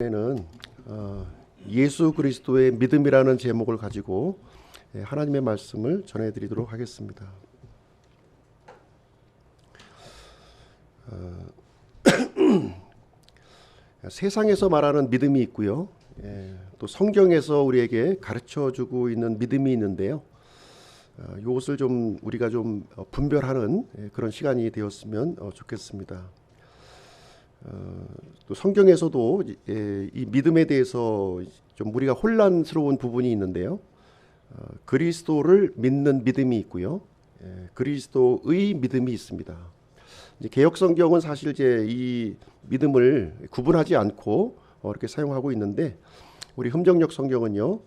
는 예수 그리스도의 믿음이라는 제목을 가지고 하나님의 말씀을 전해드리도록 하겠습니다. 세상에서 말하는 믿음이 있고요. 또 성경에서 우리에게 가르쳐주고 있는 믿음이 있는데요. 이것을 좀 우리가 좀 분별하는 그런 시간이 되었으면 좋겠습니다. 또 성경에서도 이 믿음에 대해서 좀 우리가 혼란스러운 부분이 있는데요. 그리스도를 믿는 믿음이 있고요. 그리스도의 믿음이 있습니다. 이제 개역 성경은 사실 이제 이 믿음을 구분하지 않고 이렇게 사용하고 있는데, 우리 흠정역 성경은요,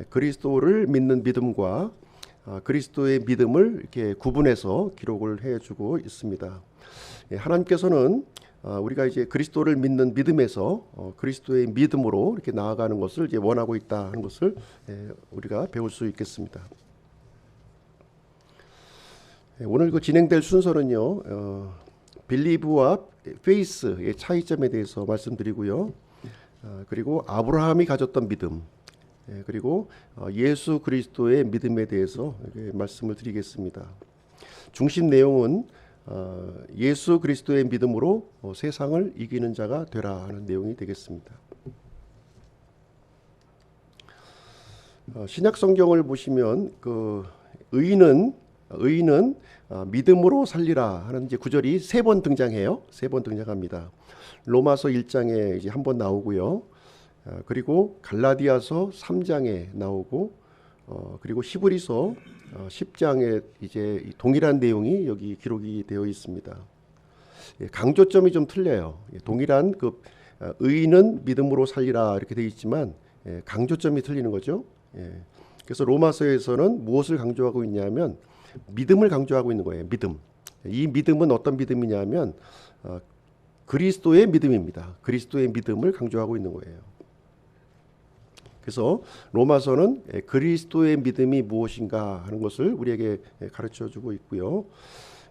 그리스도를 믿는 믿음과 그리스도의 믿음을 이렇게 구분해서 기록을 해주고 있습니다. 하나님께서는 우리가 이제 그리스도를 믿는 믿음에서 그리스도의 믿음으로 이렇게 나아가는 것을 이제 원하고 있다 하는 것을 우리가 배울 수 있겠습니다. 오늘 그 진행될 순서는요, 빌리브와 페이스의 차이점에 대해서 말씀드리고요, 그리고 아브라함이 가졌던 믿음, 그리고 예수 그리스도의 믿음에 대해서 말씀을 드리겠습니다. 중심 내용은 예수 그리스도의 믿음으로 세상을 이기는 자가 되라 하는 내용이 되겠습니다. 신약 성경을 보시면 그 의인은 믿음으로 살리라 하는 이제 구절이 세 번 등장해요. 세 번 등장합니다. 로마서 1장에 이제 한 번 나오고요. 그리고 갈라디아서 3장에 나오고, 그리고 히브리서 10장에 이제 동일한 내용이 여기 기록이 되어 있습니다. 강조점이 좀 틀려요. 동일한 그 의인은 믿음으로 살리라 이렇게 되어 있지만 강조점이 틀리는 거죠. 그래서 로마서에서는 무엇을 강조하고 있냐면 믿음을 강조하고 있는 거예요. 믿음. 이 믿음은 어떤 믿음이냐면 그리스도의 믿음입니다. 그리스도의 믿음을 강조하고 있는 거예요. 그래서 로마서는 그리스도의 믿음이 무엇인가 하는 것을 우리에게 가르쳐주고 있고요.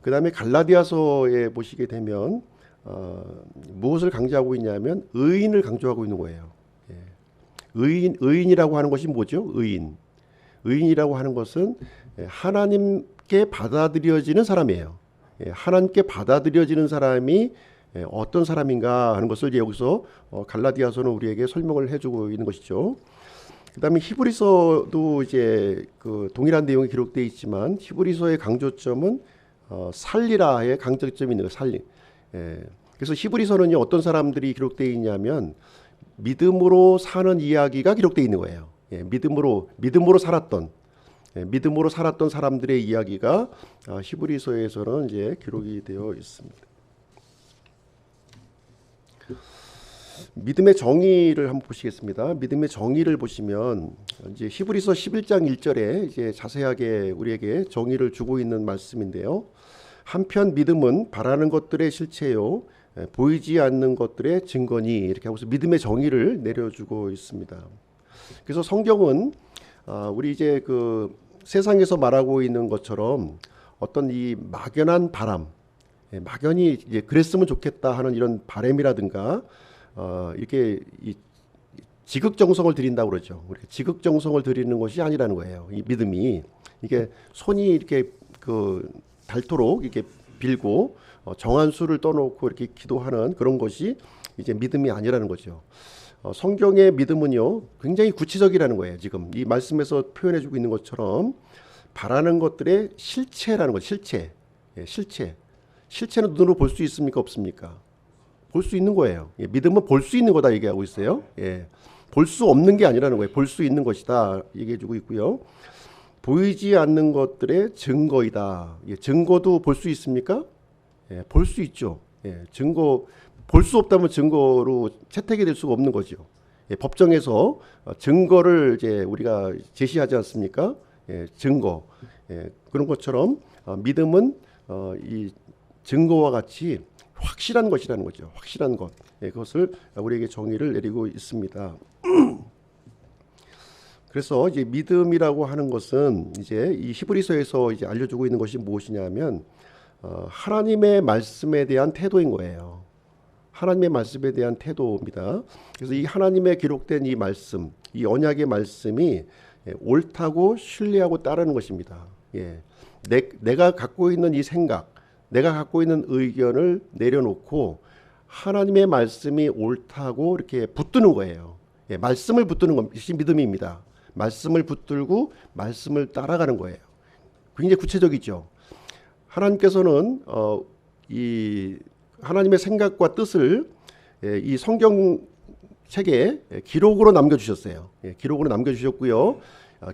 그 다음에 갈라디아서에 보시게 되면 무엇을 강조하고 있냐면 의인을 강조하고 있는 거예요. 의인이라고 하는 것이 뭐죠? 의인이라고 하는 것은 하나님께 받아들여지는 사람이에요. 하나님께 받아들여지는 사람이 어떤 사람인가 하는 것을 여기서 갈라디아서는 우리에게 설명을 해주고 있는 것이죠. 그다음에 히브리서도 이제 그 동일한 내용이 기록되어 있지만 히브리서의 강조점은 살리라의 강조점이 있는 거예요. 살리. 그래서 히브리서는요, 어떤 사람들이 기록되어 있냐면 믿음으로 사는 이야기가 기록되어 있는 거예요. 믿음으로 살았던 사람들의 이야기가 히브리서에서는 이제 기록이 되어 있습니다. 믿음의 정의를 한번 보시겠습니다. 믿음의 정의를 보시면 이제 히브리서 11장 1절에 이제 자세하게 우리에게 정의를 주고 있는 말씀인데요. 한편 믿음은 바라는 것들의 실체요, 보이지 않는 것들의 증거니, 이렇게 하고서 믿음의 정의를 내려주고 있습니다. 그래서 성경은 우리 이제 그 세상에서 말하고 있는 것처럼 어떤 이 막연한 바람, 막연히 이제 그랬으면 좋겠다 하는 이런 바람이라든가 이렇게 이 지극정성을 드린다고 그러죠. 지극정성을 드리는 것이 아니라는 거예요. 이 믿음이 이게 손이 이렇게 그 닳도록 이렇게 빌고 정한 수를 떠놓고 이렇게 기도하는 그런 것이 이제 믿음이 아니라는 거죠. 성경의 믿음은요, 굉장히 구체적이라는 거예요. 지금 이 말씀에서 표현해주고 있는 것처럼 바라는 것들의 실체라는 거. 실체는 눈으로 볼 수 있습니까, 없습니까? 볼 수 있는 거예요. 믿음은 볼 수 있는 거다 얘기하고 있어요. 볼 수 없는 게 아니라는 거예요. 볼 수 있는 것이다 얘기해주고 있고요. 보이지 않는 것들의 증거이다. 증거도 볼 수 있습니까? 볼 수 있죠. 증거 볼 수 없다면 증거로 채택이 될 수가 없는 거죠. 법정에서 증거를 이제 우리가 제시하지 않습니까? 증거. 그런 것처럼 믿음은 이 증거와 같이 확실한 것이라는 거죠. 확실한 것. 그것을 우리에게 정의를 내리고 있습니다. 그래서 이제 믿음이라고 하는 것은 이제 이 히브리서에서 이제 알려주고 있는 것이 무엇이냐면 하나님의 말씀에 대한 태도인 거예요. 하나님의 말씀에 대한 태도입니다. 그래서 이 하나님의 기록된 이 말씀, 이 언약의 말씀이 옳다고 신뢰하고 따르는 것입니다. 예. 내가 갖고 있는 이 생각, 내가 갖고 있는 의견을 내려놓고 하나님의 말씀이 옳다고 이렇게 붙드는 거예요. 예, 말씀을 붙드는 것이 믿음입니다. 말씀을 붙들고 말씀을 따라가는 거예요. 굉장히 구체적이죠. 하나님께서는 이 하나님의 생각과 뜻을 이 성경책에 기록으로 남겨주셨어요. 예, 기록으로 남겨주셨고요.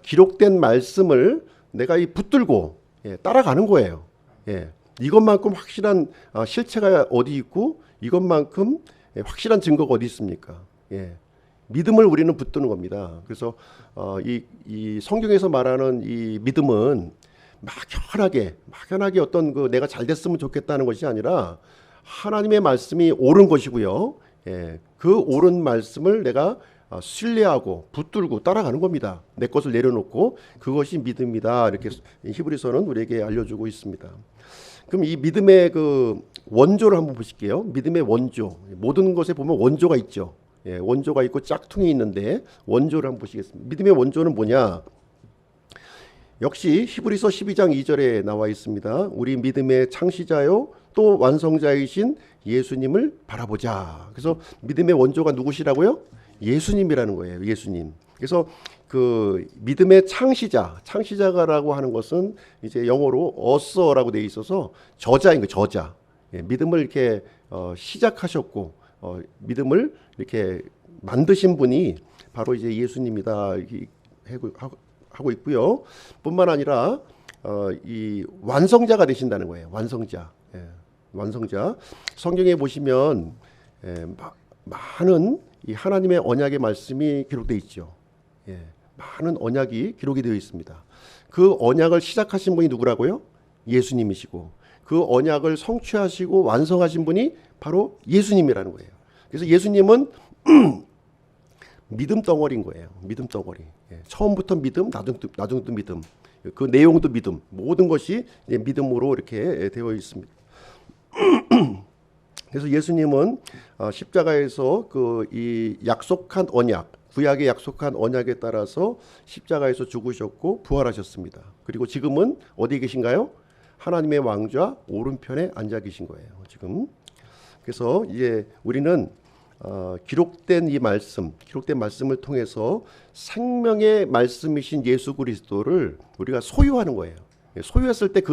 기록된 말씀을 내가 이 붙들고 따라가는 거예요. 예, 이것만큼 확실한 실체가 어디 있고 이것만큼 확실한 증거가 어디 있습니까? 예, 믿음을 우리는 붙드는 겁니다. 그래서 이 성경에서 말하는 이 믿음은 막연하게 어떤 내가 잘 됐으면 좋겠다는 것이 아니라 하나님의 말씀이 옳은 것이고요. 예, 그 옳은 말씀을 내가 신뢰하고 붙들고 따라가는 겁니다. 내 것을 내려놓고 그것이 믿음이다. 이렇게 히브리서는 우리에게 알려주고 있습니다. 그럼 이 믿음의 그 원조를 한번 보실게요. 믿음의 원조. 모든 것에 보면 원조가 있죠. 예, 원조가 있고 짝퉁이 있는데 원조를 한번 보시겠습니다. 믿음의 원조는 뭐냐? 역시 히브리서 12장 2절에 나와 있습니다. 우리 믿음의 창시자요 또 완성자이신 예수님을 바라보자. 그래서 믿음의 원조가 누구시라고요? 예수님이라는 거예요. 예수님. 그래서 그 믿음의 창시자가라고 하는 것은 이제 영어로 author라고 되어 있어서 저자인 거예요. 저자. 예, 믿음을 이렇게 시작하셨고 믿음을 이렇게 만드신 분이 바로 이제 예수님이다 하고 있고요. 뿐만 아니라 이 완성자가 되신다는 거예요. 완성자. 예, 완성자. 성경에 보시면 많은 이 하나님의 언약의 말씀이 기록되어 있죠. 예, 많은 언약이 기록이 되어 있습니다. 그 언약을 시작하신 분이 누구라고요? 예수님이시고 그 언약을 성취하시고 완성하신 분이 바로 예수님이라는 거예요. 그래서 예수님은 믿음 덩어리인 거예요. 믿음 덩어리. 예, 처음부터 믿음, 나중도 믿음. 그 내용도 믿음. 모든 것이 믿음으로 이렇게 되어 있습니다. 그래서 예수님은 십자가에서 그 이 약속한 언약, 구약의 약속한 언약에 따라서 십자가에서 죽으셨고 부활하셨습니다. 그리고 지금은 어디에 계신가요? 하나님의 왕좌 오른편에 앉아 계신 거예요. 지금. 그래서 이제 우리는 기록된 말씀을 통해서 생명의 말씀이신 예수 그리스도를 우리가 소유하는 거예요. 소유했을 때 그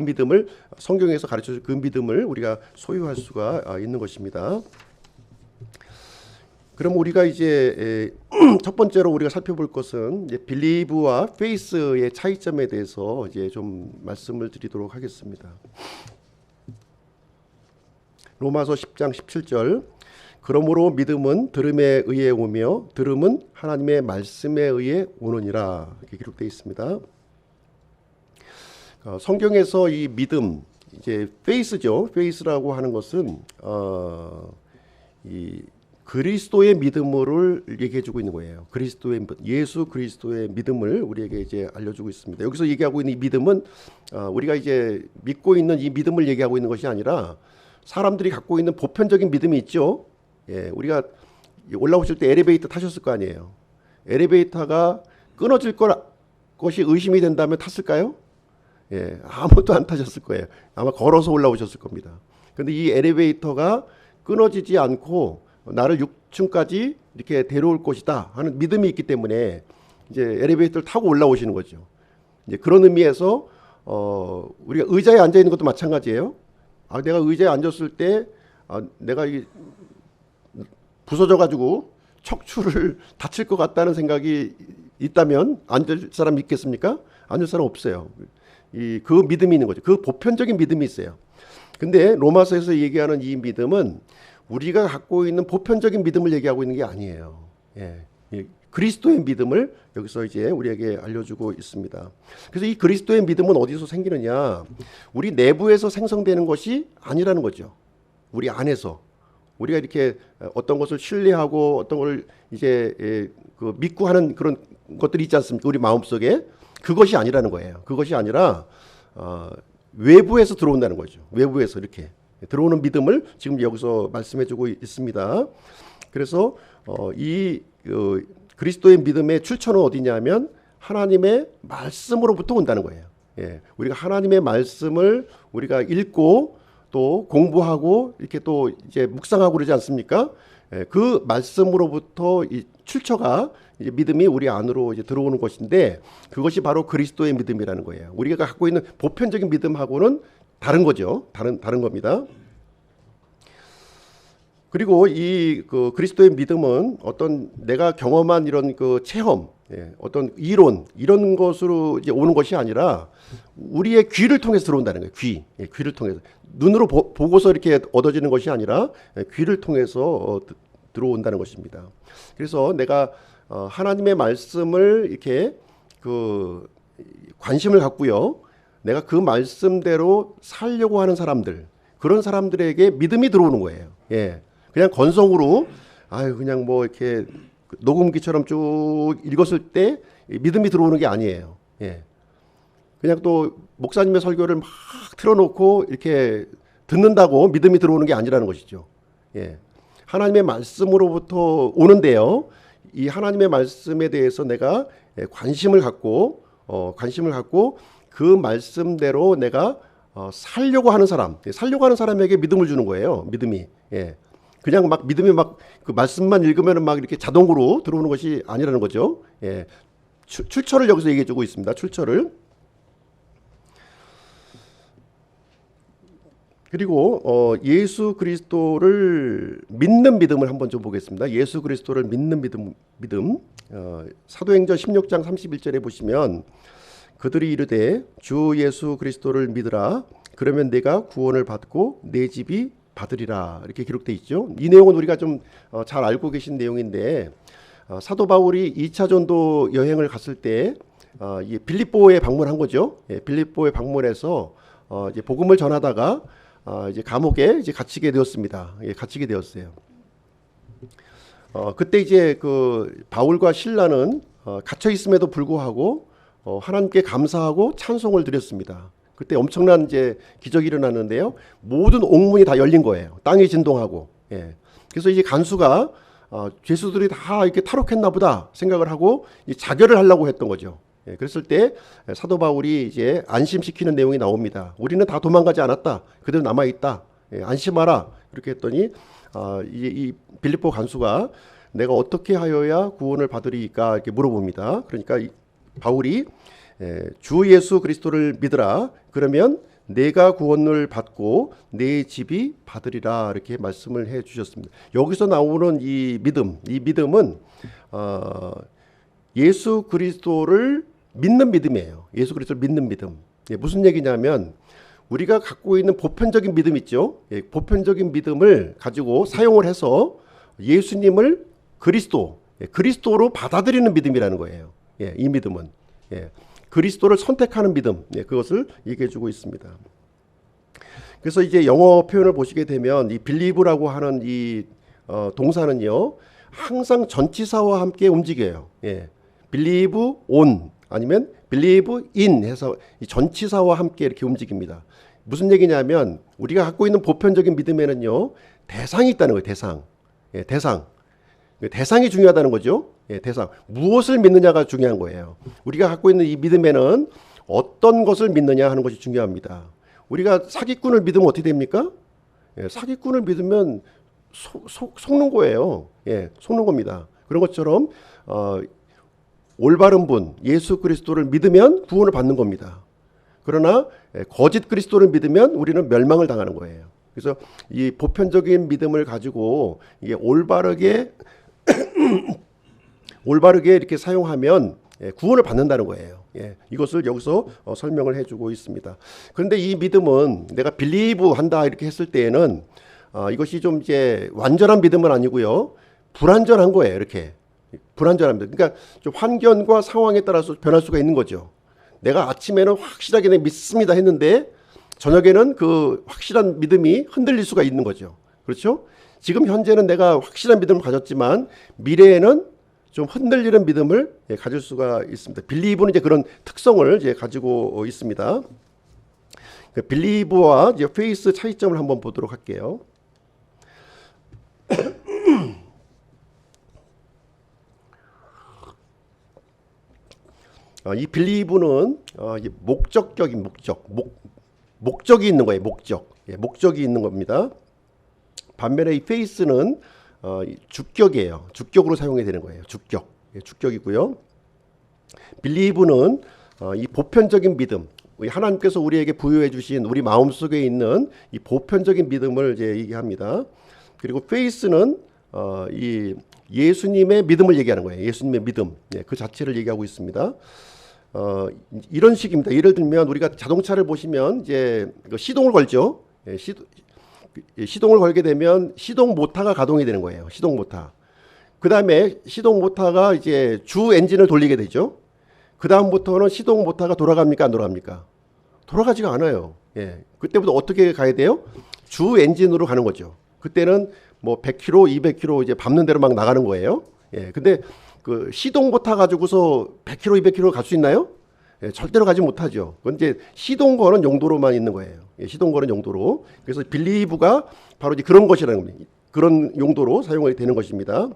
믿음을 성경에서 가르쳐준 그 믿음을 우리가 소유할 수가 있는 것입니다. 그럼 우리가 이제 첫 번째로 우리가 살펴볼 것은 이제 빌리브와 페이스의 차이점에 대해서 이제 좀 말씀을 드리도록 하겠습니다. 로마서 10장 17절. 그러므로 믿음은 들음에 의해 오며 들음은 하나님의 말씀에 의해 오느니라. 이렇게 기록되어 있습니다. 성경에서 이 믿음, 이제 페이스죠. 페이스라고 하는 것은 이 그리스도의 믿음을 얘기해주고 있는 거예요. 예수 그리스도의 믿음을 우리에게 이제 알려주고 있습니다. 여기서 얘기하고 있는 이 믿음은 우리가 이제 믿고 있는 이 믿음을 얘기하고 있는 것이 아니라 사람들이 갖고 있는 보편적인 믿음이 있죠. 예, 우리가 올라오실 때 엘리베이터 타셨을 거 아니에요. 엘리베이터가 끊어질 것이 의심이 된다면 탔을까요? 예, 아무도 안 타셨을 거예요. 아마 걸어서 올라오셨을 겁니다. 그런데 이 엘리베이터가 끊어지지 않고 나를 6층까지 이렇게 데려올 것이다 하는 믿음이 있기 때문에 이제 엘리베이터를 타고 올라오시는 거죠. 이제 그런 의미에서 우리가 의자에 앉아 있는 것도 마찬가지예요. 내가 의자에 앉았을 때 내가 부서져 가지고 척추를 다칠 것 같다는 생각이 있다면 앉을 사람 있겠습니까? 앉을 사람 없어요. 그 믿음이 있는 거죠. 그 보편적인 믿음이 있어요. 근데 로마서에서 얘기하는 이 믿음은 우리가 갖고 있는 보편적인 믿음을 얘기하고 있는 게 아니에요. 예, 그리스도의 믿음을 여기서 이제 우리에게 알려주고 있습니다. 그래서 이 그리스도의 믿음은 어디서 생기느냐? 우리 내부에서 생성되는 것이 아니라는 거죠. 우리 안에서 우리가 이렇게 어떤 것을 신뢰하고 어떤 걸 이제 그 믿고 하는 그런 것들이 있지 않습니까? 우리 마음속에 그것이 아니라는 거예요. 그것이 아니라 외부에서 들어온다는 거죠. 외부에서 이렇게 들어오는 믿음을 지금 여기서 말씀해주고 있습니다. 그래서 이 그리스도의 믿음의 출처는 어디냐면 하나님의 말씀으로부터 온다는 거예요. 예, 우리가 하나님의 말씀을 우리가 읽고 또 공부하고 이렇게 또 이제 묵상하고 그러지 않습니까? 예, 그 말씀으로부터 이 출처가 이제 믿음이 우리 안으로 이제 들어오는 것인데 그것이 바로 그리스도의 믿음이라는 거예요. 우리가 갖고 있는 보편적인 믿음하고는 다른 거죠. 다른 겁니다. 그리고 이 그리스도의 믿음은 어떤 내가 경험한 이런 그 체험, 어떤 이론 이런 것으로 이제 오는 것이 아니라 우리의 귀를 통해서 들어온다는 거예요. 귀를 통해서 눈으로 보고서 이렇게 얻어지는 것이 아니라 귀를 통해서 들어온다는 것입니다. 그래서 내가 하나님의 말씀을 이렇게 그 관심을 갖고요. 내가 그 말씀대로 살려고 하는 사람들, 그런 사람들에게 믿음이 들어오는 거예요. 예. 그냥 건성으로 그냥 뭐 이렇게 녹음기처럼 쭉 읽었을 때 믿음이 들어오는 게 아니에요. 예. 그냥 또 목사님의 설교를 막 틀어놓고 이렇게 듣는다고 믿음이 들어오는 게 아니라는 것이죠. 예. 하나님의 말씀으로부터 오는데요. 이 하나님의 말씀에 대해서 내가 관심을 갖고 그 말씀대로 내가 살려고 하는 사람에게 믿음을 주는 거예요. 믿음이. 예. 그냥 막 믿음이 막 그 말씀만 읽으면 막 이렇게 자동으로 들어오는 것이 아니라는 거죠. 예. 출처를 여기서 얘기해 주고 있습니다. 출처를. 그리고 예수 그리스도를 믿는 믿음을 한번 좀 보겠습니다. 예수 그리스도를 믿는 믿음. 사도행전 16장 31절에 보시면 그들이 이르되 주 예수 그리스도를 믿으라. 그러면 내가 구원을 받고 내 집이 받으리라. 이렇게 기록되어 있죠. 이 내용은 우리가 좀 잘 알고 계신 내용인데 사도 바울이 2차 전도 여행을 갔을 때 빌립보에 방문한 거죠. 예, 빌립보에 방문해서 이제 복음을 전하다가 이제 감옥에 이제 갇히게 되었습니다. 예, 갇히게 되었어요. 그때 이제 그 바울과 실라는 갇혀 있음에도 불구하고 하나님께 감사하고 찬송을 드렸습니다. 그때 엄청난 이제 기적이 일어났는데요. 모든 옥문이 다 열린 거예요. 땅이 진동하고. 예. 그래서 이제 간수가 죄수들이 다 이렇게 탈옥했나 보다 생각을 하고 자결을 하려고 했던 거죠. 예. 그랬을 때 사도 바울이 이제 안심시키는 내용이 나옵니다. 우리는 다 도망가지 않았다. 그대로 남아 있다. 예. 안심하라. 그렇게 했더니 이 빌립보 간수가 내가 어떻게 하여야 구원을 받으리까 이렇게 물어봅니다. 그러니까 바울이 주 예수 그리스도를 믿으라. 그러면 내가 구원을 받고 내 집이 받으리라. 이렇게 말씀을 해 주셨습니다. 여기서 나오는 이 믿음은 예수 그리스도를 믿는 믿음이에요. 예수 그리스도를 믿는 믿음. 무슨 얘기냐면 우리가 갖고 있는 보편적인 믿음 있죠. 보편적인 믿음을 가지고 사용을 해서 예수님을 그리스도로 받아들이는 믿음이라는 거예요. 이 믿음은. 그리스도를 선택하는 믿음, 그것을 얘기해주고 있습니다. 그래서 이제 영어 표현을 보시게 되면 이 believe라고 하는 이 동사는요 항상 전치사와 함께 움직여요. believe on 아니면 believe in 해서 이 전치사와 함께 이렇게 움직입니다. 무슨 얘기냐면 우리가 갖고 있는 보편적인 믿음에는요 대상이 있다는 거예요. 대상이 중요하다는 거죠. 대상. 무엇을 믿느냐가 중요한 거예요. 우리가 갖고 있는 이 믿음에는 어떤 것을 믿느냐 하는 것이 중요합니다. 우리가 사기꾼을 믿으면 어떻게 됩니까? 사기꾼을 믿으면 속는 거예요. 속는 겁니다. 그런 것처럼 올바른 분, 예수 그리스도를 믿으면 구원을 받는 겁니다. 그러나 거짓 그리스도를 믿으면 우리는 멸망을 당하는 거예요. 그래서 이 보편적인 믿음을 가지고 이게 올바르게 이렇게 사용하면 구원을 받는다는 거예요. 이것을 여기서 설명을 해주고 있습니다. 그런데 이 믿음은 내가 빌리브 한다 이렇게 했을 때에는 이것이 좀 이제 완전한 믿음은 아니고요. 불완전한 거예요. 이렇게 불완전합니다. 그러니까 좀 환경과 상황에 따라서 변할 수가 있는 거죠. 내가 아침에는 확실하게 내가 믿습니다 했는데 저녁에는 그 확실한 믿음이 흔들릴 수가 있는 거죠. 그렇죠? 지금 현재는 내가 확실한 믿음을 가졌지만 미래에는 좀 흔들리는 믿음을 가질 수가 있습니다. 빌리브는 이제 그런 특성을 이제 가지고 있습니다. 그 빌리브와 이제 페이스 차이점을 한번 보도록 할게요. 이 빌리브는 목적격인 목적이 있는 거예요. 목적이 있는 겁니다. 반면에 이 페이스는 주격이에요. 주격으로 사용이 되는 거예요. 주격이고요. 빌리브는 이 보편적인 믿음, 하나님께서 우리에게 부여해 주신 우리 마음속에 있는 이 보편적인 믿음을 이제 얘기합니다. 그리고 페이스는 이 예수님의 믿음을 얘기하는 거예요. 예수님의 믿음, 그 자체를 얘기하고 있습니다. 이런 식입니다. 예를 들면 우리가 자동차를 보시면 이제 시동을 걸죠. 시동을 걸게 되면 시동 모터가 가동이 되는 거예요. 시동 모터. 그 다음에 시동 모터가 이제 주 엔진을 돌리게 되죠. 그 다음부터는 시동 모터가 돌아갑니까? 안 돌아갑니까? 돌아가지가 않아요. 그때부터 어떻게 가야 돼요? 주 엔진으로 가는 거죠. 그때는 뭐 100km, 200km 이제 밟는 대로 막 나가는 거예요. 근데 그 시동 모터 가지고서 100km, 200km 갈 수 있나요? 절대로 가지 못하죠. 그건 이제 시동 거는 용도로만 있는 거예요. 시동 거는 용도로. 그래서 빌리브가 바로 이제 그런 것이라는 겁니다. 그런 용도로 사용이 되는 것입니다.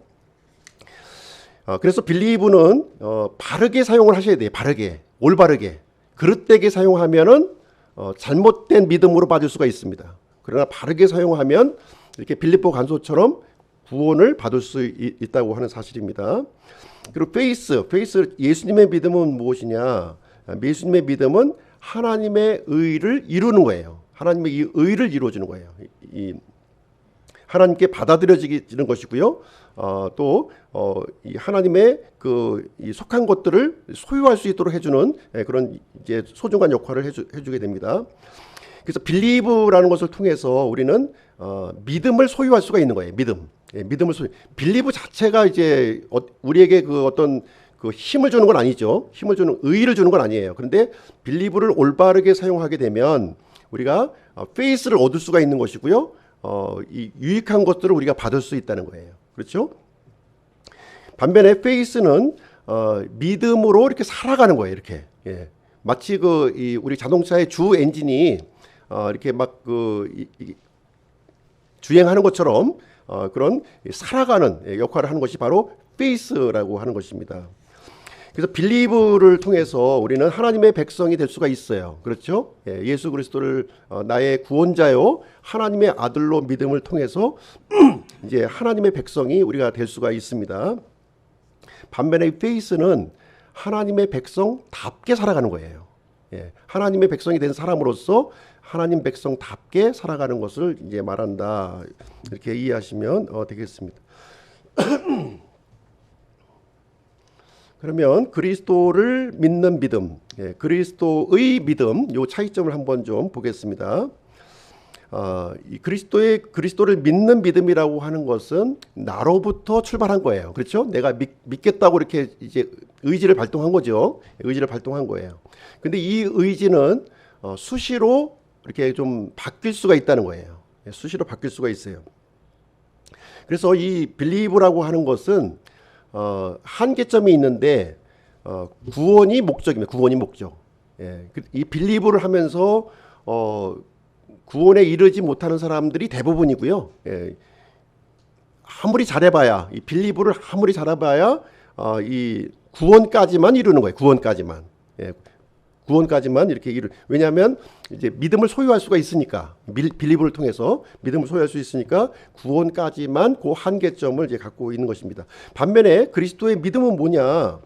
그래서 빌리브는 바르게 사용을 하셔야 돼요. 바르게, 올바르게. 그릇되게 사용하면은 잘못된 믿음으로 빠질 수가 있습니다. 그러나 바르게 사용하면 이렇게 빌립보 간소처럼 구원을 받을 수 있다고 하는 사실입니다. 그리고 페이스 예수님의 믿음은 무엇이냐? 예수님의 믿음은 하나님의 의를 이루는 거예요. 하나님의 이 의를 이루어주는 거예요. 이 하나님께 받아들여지는 것이고요. 또 이 하나님의 이 속한 것들을 소유할 수 있도록 해주는 그런 이제 소중한 역할을 해주게 됩니다. 그래서 빌리브라는 것을 통해서 우리는 믿음을 소유할 수가 있는 거예요. 믿음을 빌리브 자체가 이제 우리에게 그 어떤 그 힘을 주는 건 아니죠. 힘을 주는 의의를 주는 건 아니에요. 그런데 빌리브를 올바르게 사용하게 되면 우리가 페이스를 얻을 수가 있는 것이고요. 이 유익한 것들을 우리가 받을 수 있다는 거예요. 그렇죠? 반면에 페이스는 믿음으로 이렇게 살아가는 거예요. 이렇게 마치 우리 자동차의 주 엔진이 이렇게 막 주행하는 것처럼 그런 살아가는 역할을 하는 것이 바로 페이스라고 하는 것입니다. 그래서 빌리브를 통해서 우리는 하나님의 백성이 될 수가 있어요. 그렇죠? 예수 그리스도를 나의 구원자요 하나님의 아들로 믿음을 통해서 이제 하나님의 백성이 우리가 될 수가 있습니다. 반면에 페이스는 하나님의 백성답게 살아가는 거예요. 하나님의 백성이 된 사람으로서 하나님 백성답게 살아가는 것을 이제 말한다. 이렇게 이해하시면 되겠습니다. 그러면 그리스도를 믿는 믿음, 그리스도의 믿음, 요 차이점을 한번 좀 보겠습니다. 이 그리스도를 믿는 믿음이라고 하는 것은 나로부터 출발한 거예요. 그렇죠? 내가 믿겠다고 이렇게 이제 의지를 발동한 거죠. 의지를 발동한 거예요. 근데 이 의지는 수시로 이렇게 좀 바뀔 수가 있다는 거예요. 수시로 바뀔 수가 있어요. 그래서 이 빌리브라고 하는 것은 한계점이 있는데 구원이 목적입니다. 구원이 목적. 이 빌리브를 하면서 구원에 이르지 못하는 사람들이 대부분이고요. 아무리 잘해봐야 이 빌리브를 아무리 잘해봐야 이 구원까지만 이루는 거예요. 구원까지만 이렇게 왜냐하면 이제 믿음을 소유할 수가 있으니까 빌리브를 통해서 믿음을 소유할 수 있으니까 구원까지만 그 한계점을 이제 갖고 있는 것입니다. 반면에 그리스도의 믿음은 뭐냐?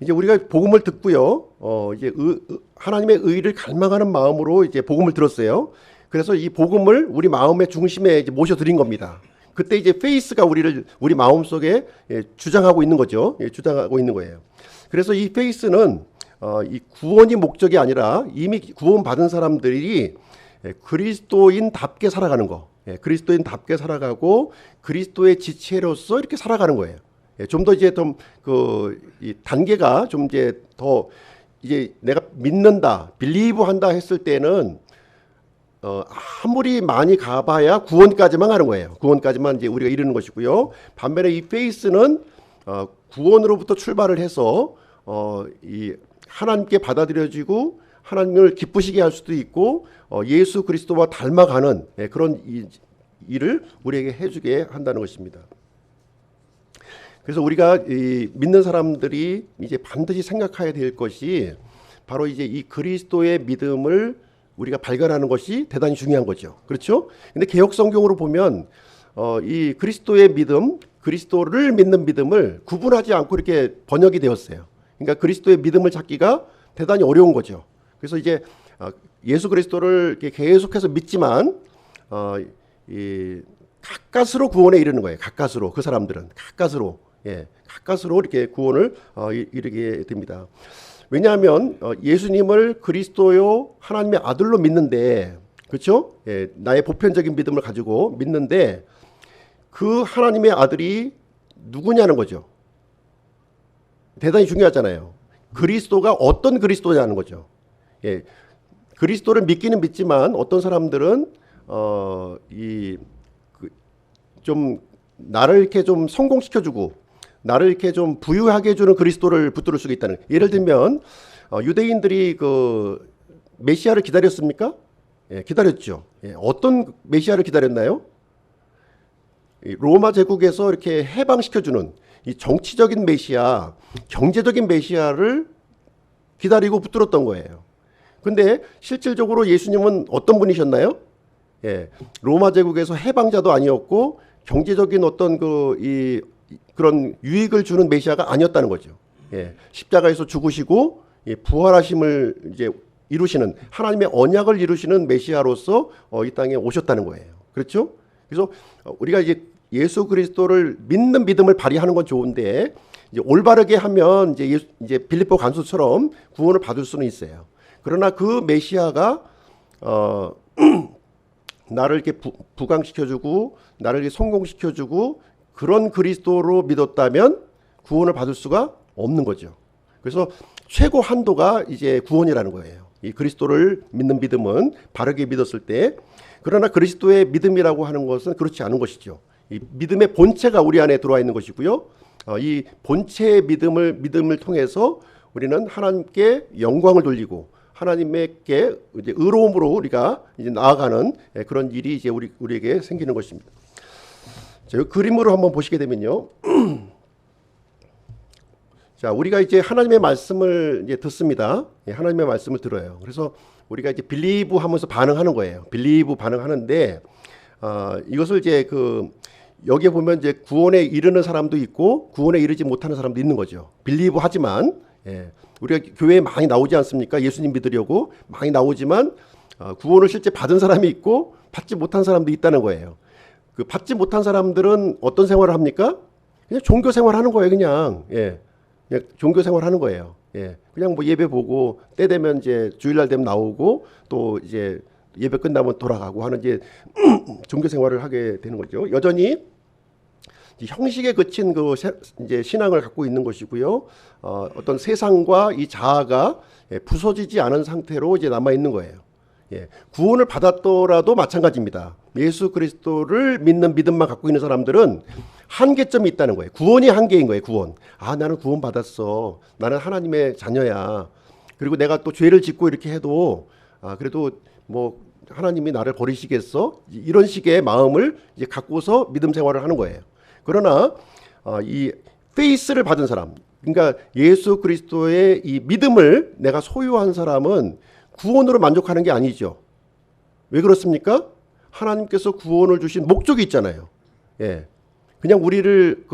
이제 우리가 복음을 듣고요, 이제 하나님의 의를 갈망하는 마음으로 이제 복음을 들었어요. 그래서 이 복음을 우리 마음의 중심에 이제 모셔드린 겁니다. 그때 이제 페이스가 우리 마음 속에 주장하고 있는 거죠. 주장하고 있는 거예요. 그래서 이 페이스는 이 구원이 목적이 아니라 이미 구원받은 사람들이 그리스도인답게 살아가는 거, 그리스도인답게 살아가고 그리스도의 지체로서 이렇게 살아가는 거예요. 좀 더 이제 이 단계가 좀 이제 더 이제 내가 믿는다, 빌리브한다 했을 때는 아무리 많이 가봐야 구원까지만 가는 거예요. 구원까지만 이제 우리가 이루는 것이고요. 반면에 이 페이스는 구원으로부터 출발을 해서 이 하나님께 받아들여지고 하나님을 기쁘시게 할 수도 있고 예수 그리스도와 닮아가는 그런 일을 우리에게 해주게 한다는 것입니다. 그래서 우리가 믿는 사람들이 이제 반드시 생각해야 될 것이 바로 이제 이 그리스도의 믿음을 우리가 발견하는 것이 대단히 중요한 거죠. 그렇죠? 근데 개역 성경으로 보면 이 그리스도의 믿음, 그리스도를 믿는 믿음을 구분하지 않고 이렇게 번역이 되었어요. 그러니까 그리스도의 믿음을 찾기가 대단히 어려운 거죠. 그래서 이제 예수 그리스도를 이렇게 계속해서 믿지만 이 가까스로 구원에 이르는 거예요. 가까스로 그 사람들은 가까스로 이렇게 구원을 이르게 됩니다. 왜냐하면 예수님을 그리스도요 하나님의 아들로 믿는데, 그렇죠? 나의 보편적인 믿음을 가지고 믿는데 그 하나님의 아들이 누구냐는 거죠. 대단히 중요하잖아요. 그리스도가 어떤 그리스도냐는 거죠. 그리스도를 믿기는 믿지만 어떤 사람들은 좀 나를 이렇게 좀 성공시켜주고 나를 이렇게 좀 부유하게 해주는 그리스도를 붙들을 수가 있다는. 예를 들면 유대인들이 그 메시아를 기다렸습니까? 기다렸죠. 어떤 메시아를 기다렸나요? 로마 제국에서 이렇게 해방시켜주는 이 정치적인 메시아, 경제적인 메시아를 기다리고 붙들었던 거예요. 근데 실질적으로 예수님은 어떤 분이셨나요? 로마 제국에서 해방자도 아니었고 경제적인 어떤 그런 유익을 주는 메시아가 아니었다는 거죠. 십자가에서 죽으시고 부활하심을 이제 이루시는 하나님의 언약을 이루시는 메시아로서 이 땅에 오셨다는 거예요. 그렇죠? 그래서 우리가 이제 예수 그리스도를 믿는 믿음을 발휘하는 건 좋은데 이제 올바르게 하면 이제 빌립보 간수처럼 구원을 받을 수는 있어요. 그러나 그 메시아가 나를 이렇게 부강시켜주고 나를 이렇게 성공시켜주고 그런 그리스도로 믿었다면 구원을 받을 수가 없는 거죠. 그래서 최고 한도가 이제 구원이라는 거예요. 이 그리스도를 믿는 믿음은 바르게 믿었을 때. 그러나 그리스도의 믿음이라고 하는 것은 그렇지 않은 것이죠. 이 믿음의 본체가 우리 안에 들어와 있는 것이고요. 이 본체의 믿음을 통해서 우리는 하나님께 영광을 돌리고 하나님께 이제 의로움으로 우리가 이제 나아가는 그런 일이 이제 우리에게 생기는 것입니다. 자, 그림으로 한번 보시게 되면요. 자, 우리가 이제 하나님의 말씀을 이제 듣습니다. 하나님의 말씀을 들어요. 그래서 우리가 이제 빌리브 하면서 반응하는 거예요. 빌리브 반응하는데, 이것을 이제 여기에 보면 이제 구원에 이르는 사람도 있고, 구원에 이르지 못하는 사람도 있는 거죠. 빌리브 하지만, 우리가 교회에 많이 나오지 않습니까? 예수님 믿으려고 많이 나오지만, 구원을 실제 받은 사람이 있고, 받지 못한 사람도 있다는 거예요. 그 받지 못한 사람들은 어떤 생활을 합니까? 그냥 종교 생활하는 거예요, 그냥. 그냥 종교 생활하는 거예요. 그냥 뭐 예배 보고 때 되면 이제 주일날 되면 나오고 또 이제 예배 끝나면 돌아가고 하는 이제 종교 생활을 하게 되는 거죠. 여전히 형식에 그친 이제 신앙을 갖고 있는 것이고요. 어떤 세상과 이 자아가 부서지지 않은 상태로 이제 남아 있는 거예요. 구원을 받았더라도 마찬가지입니다. 예수 그리스도를 믿는 믿음만 갖고 있는 사람들은 한계점이 있다는 거예요. 구원이 한계인 거예요. 구원. 나는 구원 받았어. 나는 하나님의 자녀야. 그리고 내가 또 죄를 짓고 이렇게 해도 그래도 뭐 하나님이 나를 버리시겠어? 이런 식의 마음을 이제 갖고서 믿음 생활을 하는 거예요. 그러나 이 페이스를 받은 사람, 그러니까 예수 그리스도의 이 믿음을 내가 소유한 사람은 구원으로 만족하는 게 아니죠. 왜 그렇습니까? 하나님께서 구원을 주신 목적이 있잖아요. 그냥 우리를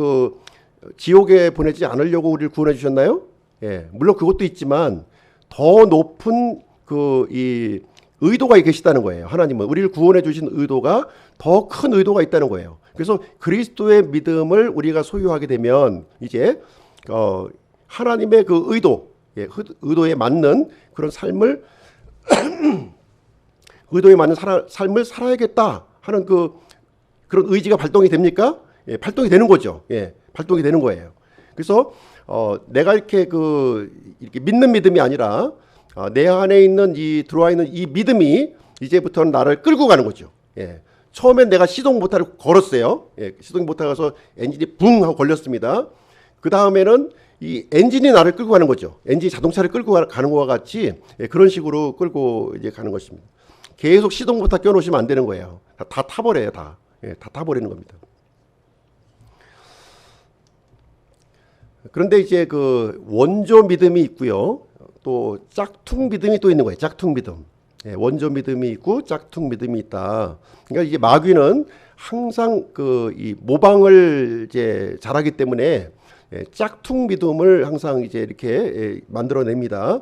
지옥에 보내지 않으려고 우리를 구원해 주셨나요? 물론 그것도 있지만 더 높은 이 의도가 계시다는 거예요. 하나님은 우리를 구원해 주신 의도가 더 큰 의도가 있다는 거예요. 그래서 그리스도의 믿음을 우리가 소유하게 되면 이제 하나님의 그 의도에 맞는 그런 삶을 의도에 맞는 삶을 살아야겠다 하는 그런 의지가 발동이 됩니까? 발동이 되는 거죠. 발동이 되는 거예요. 그래서 내가 이렇게 믿는 믿음이 아니라 내 안에 있는 들어와 있는 이 믿음이 이제부터는 나를 끌고 가는 거죠. 처음엔 내가 시동 모터를 걸었어요. 시동 모터 가서 엔진이 붕 하고 걸렸습니다. 그 다음에는 이 엔진이 나를 끌고 가는 거죠. 엔진이 자동차를 끌고 가는 것과 같이 그런 식으로 끌고 이제 가는 것입니다. 계속 시동부터 껴놓으시면 안 되는 거예요. 다 타버려요, 다. 다 타버리는 겁니다. 그런데 이제 그 원조 믿음이 있고요. 또 짝퉁 믿음이 또 있는 거예요. 짝퉁 믿음. 원조 믿음이 있고 짝퉁 믿음이 있다. 그러니까 이제 마귀는 항상 그 이 모방을 이제 잘하기 때문에 짝퉁 믿음을 항상 이제 이렇게 만들어냅니다.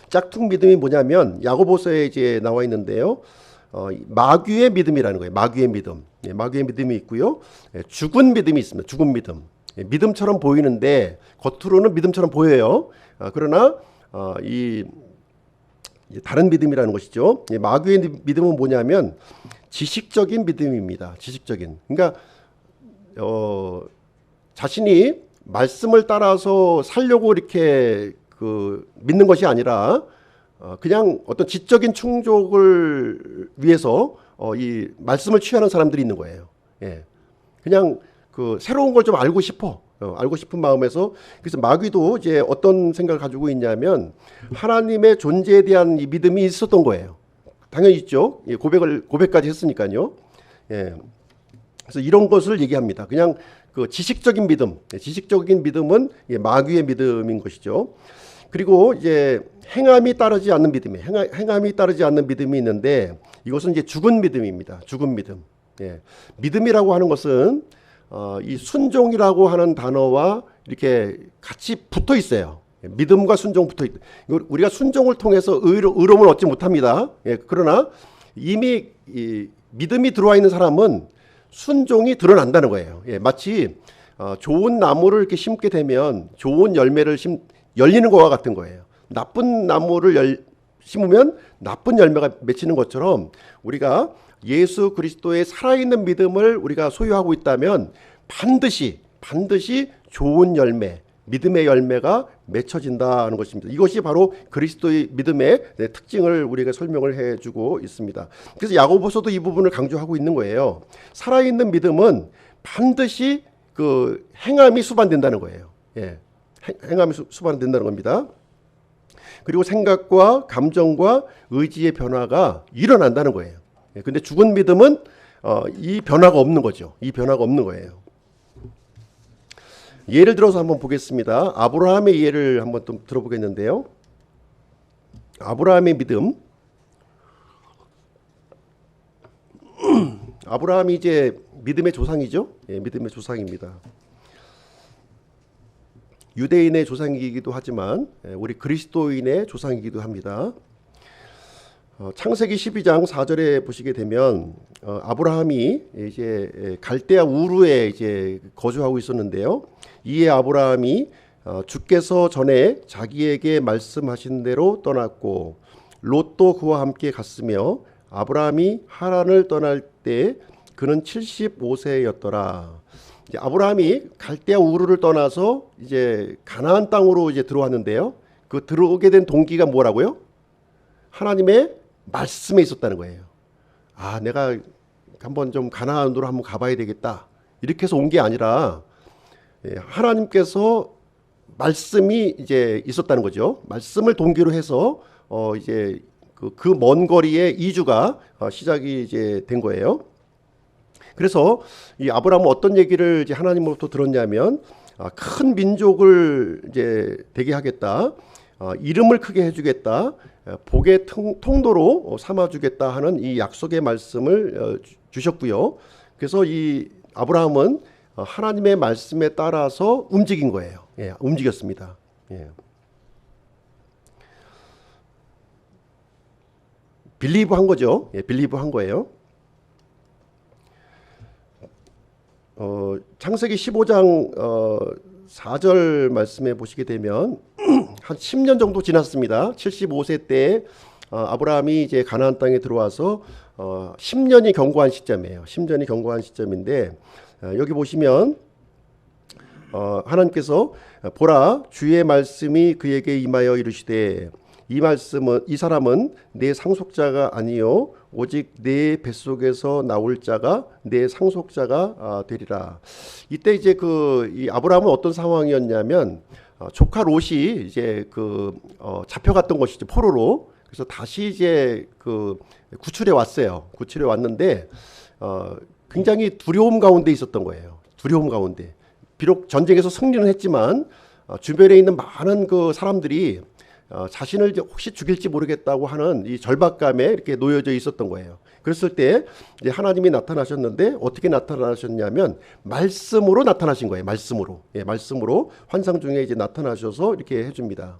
짝퉁 믿음이 뭐냐면 야고보서에 이제 나와 있는데요. 마귀의 믿음이라는 거예요. 마귀의 믿음. 마귀의 믿음이 있고요. 죽은 믿음이 있습니다. 죽은 믿음. 믿음처럼 보이는데 겉으로는 믿음처럼 보여요. 그러나 이 다른 믿음이라는 것이죠. 마귀의 믿음은 뭐냐면 지식적인 믿음입니다. 지식적인. 그러니까 자신이 말씀을 따라서 살려고 이렇게 그 믿는 것이 아니라 그냥 어떤 지적인 충족을 위해서 이 말씀을 취하는 사람들이 있는 거예요. 그냥 그 새로운 걸 좀 알고 싶어. 알고 싶은 마음에서. 그래서 마귀도 이제 어떤 생각을 가지고 있냐면 하나님의 존재에 대한 이 믿음이 있었던 거예요. 당연히 있죠. 고백까지 했으니까요. 그래서 이런 것을 얘기합니다. 그냥 그 지식적인 믿음, 지식적인 믿음은 마귀의 믿음인 것이죠. 그리고 이제 행함이 따르지 않는 믿음이, 행함이 따르지 않는 믿음이 있는데 이것은 이제 죽은 믿음입니다. 죽은 믿음. 믿음이라고 하는 것은 이 순종이라고 하는 단어와 이렇게 같이 붙어 있어요. 믿음과 순종 붙어 있다. 우리가 순종을 통해서 의로움을 얻지 못합니다. 그러나 이미 이 믿음이 들어와 있는 사람은 순종이 드러난다는 거예요. 마치 좋은 나무를 이렇게 심게 되면 좋은 열매를 열리는 것과 같은 거예요. 나쁜 나무를 심으면 나쁜 열매가 맺히는 것처럼 우리가 예수 그리스도의 살아있는 믿음을 우리가 소유하고 있다면 반드시 좋은 열매, 믿음의 열매가 맺혀진다는 것입니다. 이것이 바로 그리스도의 믿음의 특징을 우리에게 설명을 해주고 있습니다. 그래서 야고보서도 이 부분을 강조하고 있는 거예요. 살아있는 믿음은 반드시 그 행함이 수반된다는 거예요. 행함이 수반된다는 겁니다. 그리고 생각과 감정과 의지의 변화가 일어난다는 거예요. 근데 죽은 믿음은 이 변화가 없는 거죠. 이 변화가 없는 거예요. 예를 들어서 한번 보겠습니다. 아브라함의 예를 한번 좀 들어보겠는데요. 아브라함의 믿음. 아브라함이 이제 믿음의 조상이죠. 믿음의 조상입니다. 유대인의 조상이기도 하지만 우리 그리스도인의 조상이기도 합니다. 창세기 12장 4절에 보시게 되면 아브라함이 이제 갈대아 우르에 이제 거주하고 있었는데요. 이에 아브라함이 주께서 전에 자기에게 말씀하신 대로 떠났고 롯도 그와 함께 갔으며 아브라함이 하란을 떠날 때 그는 75세였더라. 아브라함이 갈대아 우르를 떠나서 이제 가나안 땅으로 이제 들어왔는데요. 그 들어오게 된 동기가 뭐라고요? 하나님의 말씀에 있었다는 거예요. 내가 한번 좀 가나안으로 한번 가봐야 되겠다. 이렇게 해서 온 게 아니라 하나님께서 말씀이 이제 있었다는 거죠. 말씀을 동기로 해서 이제 그 먼 거리의 이주가 시작이 이제 된 거예요. 그래서 이 아브라함은 어떤 얘기를 이제 하나님으로부터 들었냐면 큰 민족을 이제 되게 하겠다. 이름을 크게 해주겠다. 복의 통로로 삼아주겠다 하는 이 약속의 말씀을 주셨고요. 그래서 이 아브라함은 하나님의 말씀에 따라서 움직인 거예요. 움직였습니다. 빌리브 한 거죠. 빌리브 한 거예요. 창세기 15장 4절 말씀에 보시게 되면 한 10년 정도 지났습니다. 75세 때 아브라함이 이제 가나안 땅에 들어와서 10년이 경과한 시점이에요. 10년이 경과한 시점인데 여기 보시면 하나님께서 보라 주의 말씀이 그에게 임하여 이르시되 이 사람은 내 상속자가 아니요 오직 내 뱃속에서 나올 자가 내 상속자가 되리라. 이때 이제 이 아브라함은 어떤 상황이었냐면 조카 롯이 이제 잡혀갔던 것이죠, 포로로. 그래서 다시 이제 구출해 왔어요. 구출해 왔는데 굉장히 두려움 가운데 있었던 거예요. 두려움 가운데. 비록 전쟁에서 승리는 했지만 주변에 있는 많은 사람들이 자신을 혹시 죽일지 모르겠다고 하는 이 절박감에 이렇게 놓여져 있었던 거예요. 그랬을 때 이제 하나님이 나타나셨는데 어떻게 나타나셨냐면 말씀으로 나타나신 거예요. 말씀으로. 예, 말씀으로 환상 중에 이제 나타나셔서 이렇게 해줍니다.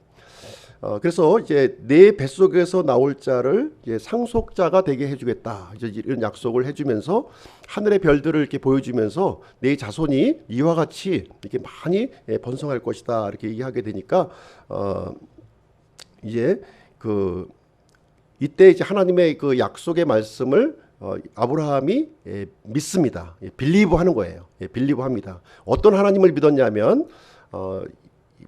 그래서 이제 내 뱃속에서 나올 자를 이제 상속자가 되게 해주겠다. 이제 이런 약속을 해주면서 하늘의 별들을 이렇게 보여주면서 내 자손이 이와 같이 이렇게 많이 번성할 것이다. 이렇게 얘기하게 되니까 이제 이때 이제 하나님의 약속의 말씀을 아브라함이 믿습니다. 빌리브하는 거예요. 빌리브합니다. 어떤 하나님을 믿었냐면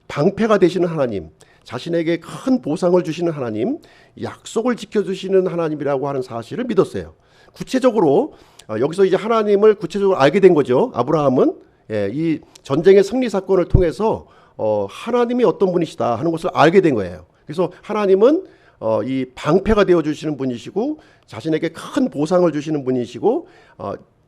방패가 되시는 하나님, 자신에게 큰 보상을 주시는 하나님, 약속을 지켜주시는 하나님이라고 하는 사실을 믿었어요. 구체적으로 여기서 이제 하나님을 구체적으로 알게 된 거죠. 아브라함은 이 전쟁의 승리 사건을 통해서 하나님이 어떤 분이시다 하는 것을 알게 된 거예요. 그래서 하나님은 이 방패가 되어주시는 분이시고 자신에게 큰 보상을 주시는 분이시고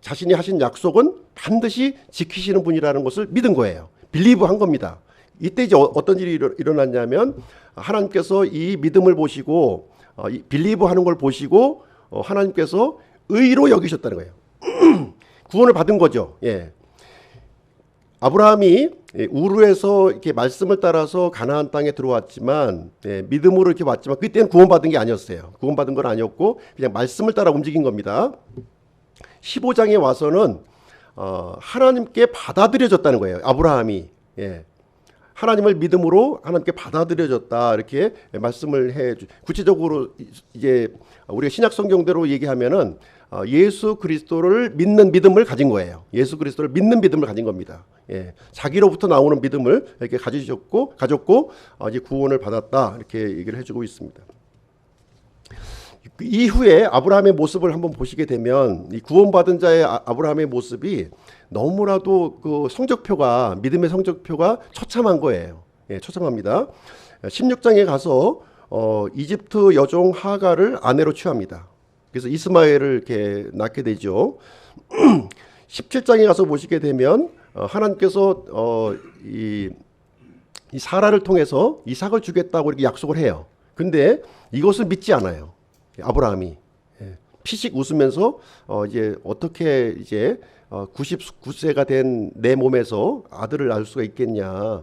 자신이 하신 약속은 반드시 지키시는 분이라는 것을 믿은 거예요. 빌리브한 겁니다. 이때 이제 어떤 일이 일어났냐면 하나님께서 이 믿음을 보시고 빌리브하는 걸 보시고 하나님께서 의로 여기셨다는 거예요. 구원을 받은 거죠. 예. 아브라함이 우르에서 이렇게 말씀을 따라서 가나안 땅에 들어왔지만 믿음으로 이렇게 왔지만 그때는 구원받은 게 아니었어요. 구원받은 건 아니었고 그냥 말씀을 따라 움직인 겁니다. 15장에 와서는 하나님께 받아들여졌다는 거예요. 아브라함이. 예. 하나님을 믿음으로 하나님께 받아들여졌다 이렇게 말씀을 해 구체적으로 이제 우리가 신약 성경대로 얘기하면은 예수 그리스도를 믿는 믿음을 가진 거예요. 예수 그리스도를 믿는 믿음을 가진 겁니다. 예, 자기로부터 나오는 믿음을 이렇게 가졌고 이제 구원을 받았다 이렇게 얘기를 해주고 있습니다. 이후에 아브라함의 모습을 한번 보시게 되면 이 구원받은 자의 아브라함의 모습이 너무나도 성적표가 믿음의 성적표가 처참한 거예요. 예, 처참합니다. 16장에 가서 이집트 여종 하가를 아내로 취합니다. 그래서 이스마엘을 이렇게 낳게 되죠. 17장에 가서 보시게 되면 하나님께서 이 사라를 통해서 이삭을 주겠다고 이렇게 약속을 해요. 근데 이것을 믿지 않아요. 아브라함이 피식 웃으면서 이제 어떻게 이제 99세가 된 내 몸에서 아들을 낳을 수가 있겠냐.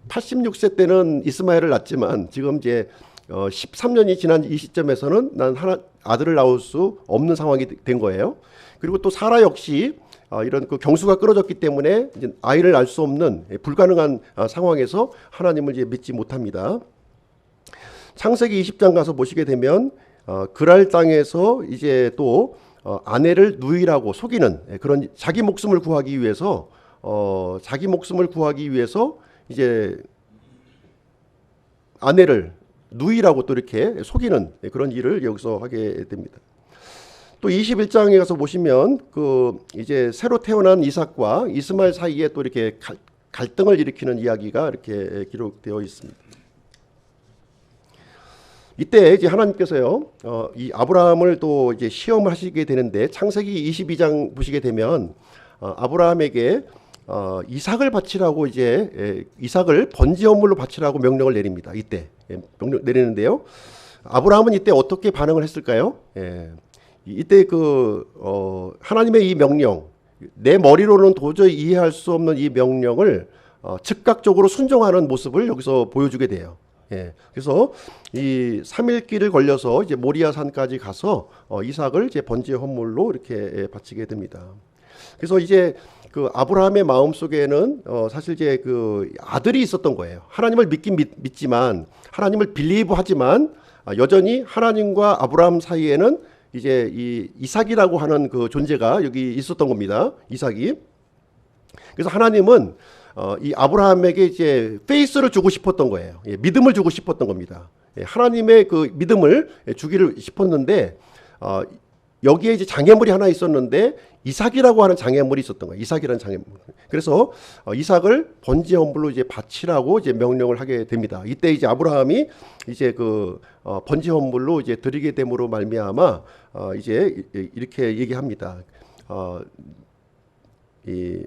86세 때는 이스마엘을 낳았지만 지금 이제 13년이 지난 이 시점에서는 난 아들을 낳을 수 없는 상황이 된 거예요. 그리고 또 사라 역시 이런 경수가 끊어졌기 때문에 이제 아이를 낳을 수 없는 불가능한 상황에서 하나님을 이제 믿지 못합니다. 창세기 20장 가서 보시게 되면 그랄 땅에서 이제 또 아내를 누이라고 속이는 그런 자기 목숨을 구하기 위해서 이제 아내를 누이라고 또 이렇게 속이는 그런 일을 여기서 하게 됩니다. 또 21장에 가서 보시면 이제 새로 태어난 이삭과 이스마엘 사이에 또 이렇게 갈등을 일으키는 이야기가 이렇게 기록되어 있습니다. 이때 이제 하나님께서요, 이 아브라함을 또 이제 시험을 하시게 되는데 창세기 22장 보시게 되면 아브라함에게 이삭을 바치라고 이제 이삭을 번제 헌물로 바치라고 명령을 내립니다. 이때 명령 내리는데요. 아브라함은 이때 어떻게 반응을 했을까요? 이때 하나님의 이 명령, 내 머리로는 도저히 이해할 수 없는 이 명령을 즉각적으로 순종하는 모습을 여기서 보여주게 돼요. 그래서 이 3일길을 걸려서 이제 모리아 산까지 가서 이삭을 이제 번제 헌물로 이렇게 바치게 됩니다. 그래서 이제 아브라함의 마음 속에는 사실 이제 아들이 있었던 거예요. 하나님을 믿긴 믿지만 하나님을 빌리브하지만 여전히 하나님과 아브라함 사이에는 이제 이 이삭이라고 하는 그 존재가 여기 있었던 겁니다. 이삭이. 그래서 하나님은 이 아브라함에게 이제 페이스를 주고 싶었던 거예요. 믿음을 주고 싶었던 겁니다. 하나님의 그 믿음을 주기를 싶었는데 여기에 이제 장애물이 하나 있었는데 이삭이라고 하는 장애물이 있었던 거예요. 이삭이라는 장애물. 그래서 이삭을 번제 헌물로 이제 바치라고 이제 명령을 하게 됩니다. 이때 이제 아브라함이 이제 그 번제 헌물로 이제 드리게 됨으로 말미암아 이제 이렇게 얘기합니다. 네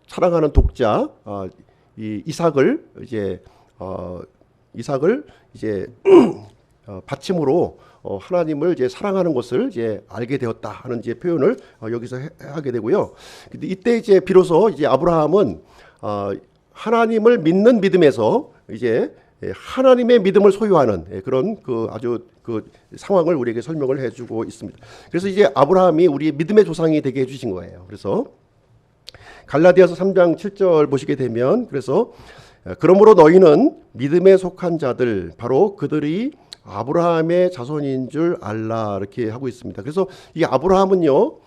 사랑하는 독자 이 이삭을 이제 바침으로 하나님을 이제 사랑하는 것을 이제 알게 되었다 하는 이제 표현을 여기서 하게 되고요. 근데 이때 이제 비로소 이제 아브라함은 하나님을 믿는 믿음에서 이제 하나님의 믿음을 소유하는 그런 그 아주 그 상황을 우리에게 설명을 해주고 있습니다. 그래서 이제 아브라함이 우리의 믿음의 조상이 되게 해주신 거예요. 그래서 갈라디아서 3장 7절 보시게 되면 그래서 그러므로 너희는 믿음에 속한 자들 바로 그들이 아브라함의 자손인 줄 알라 이렇게 하고 있습니다. 그래서 이 아브라함은요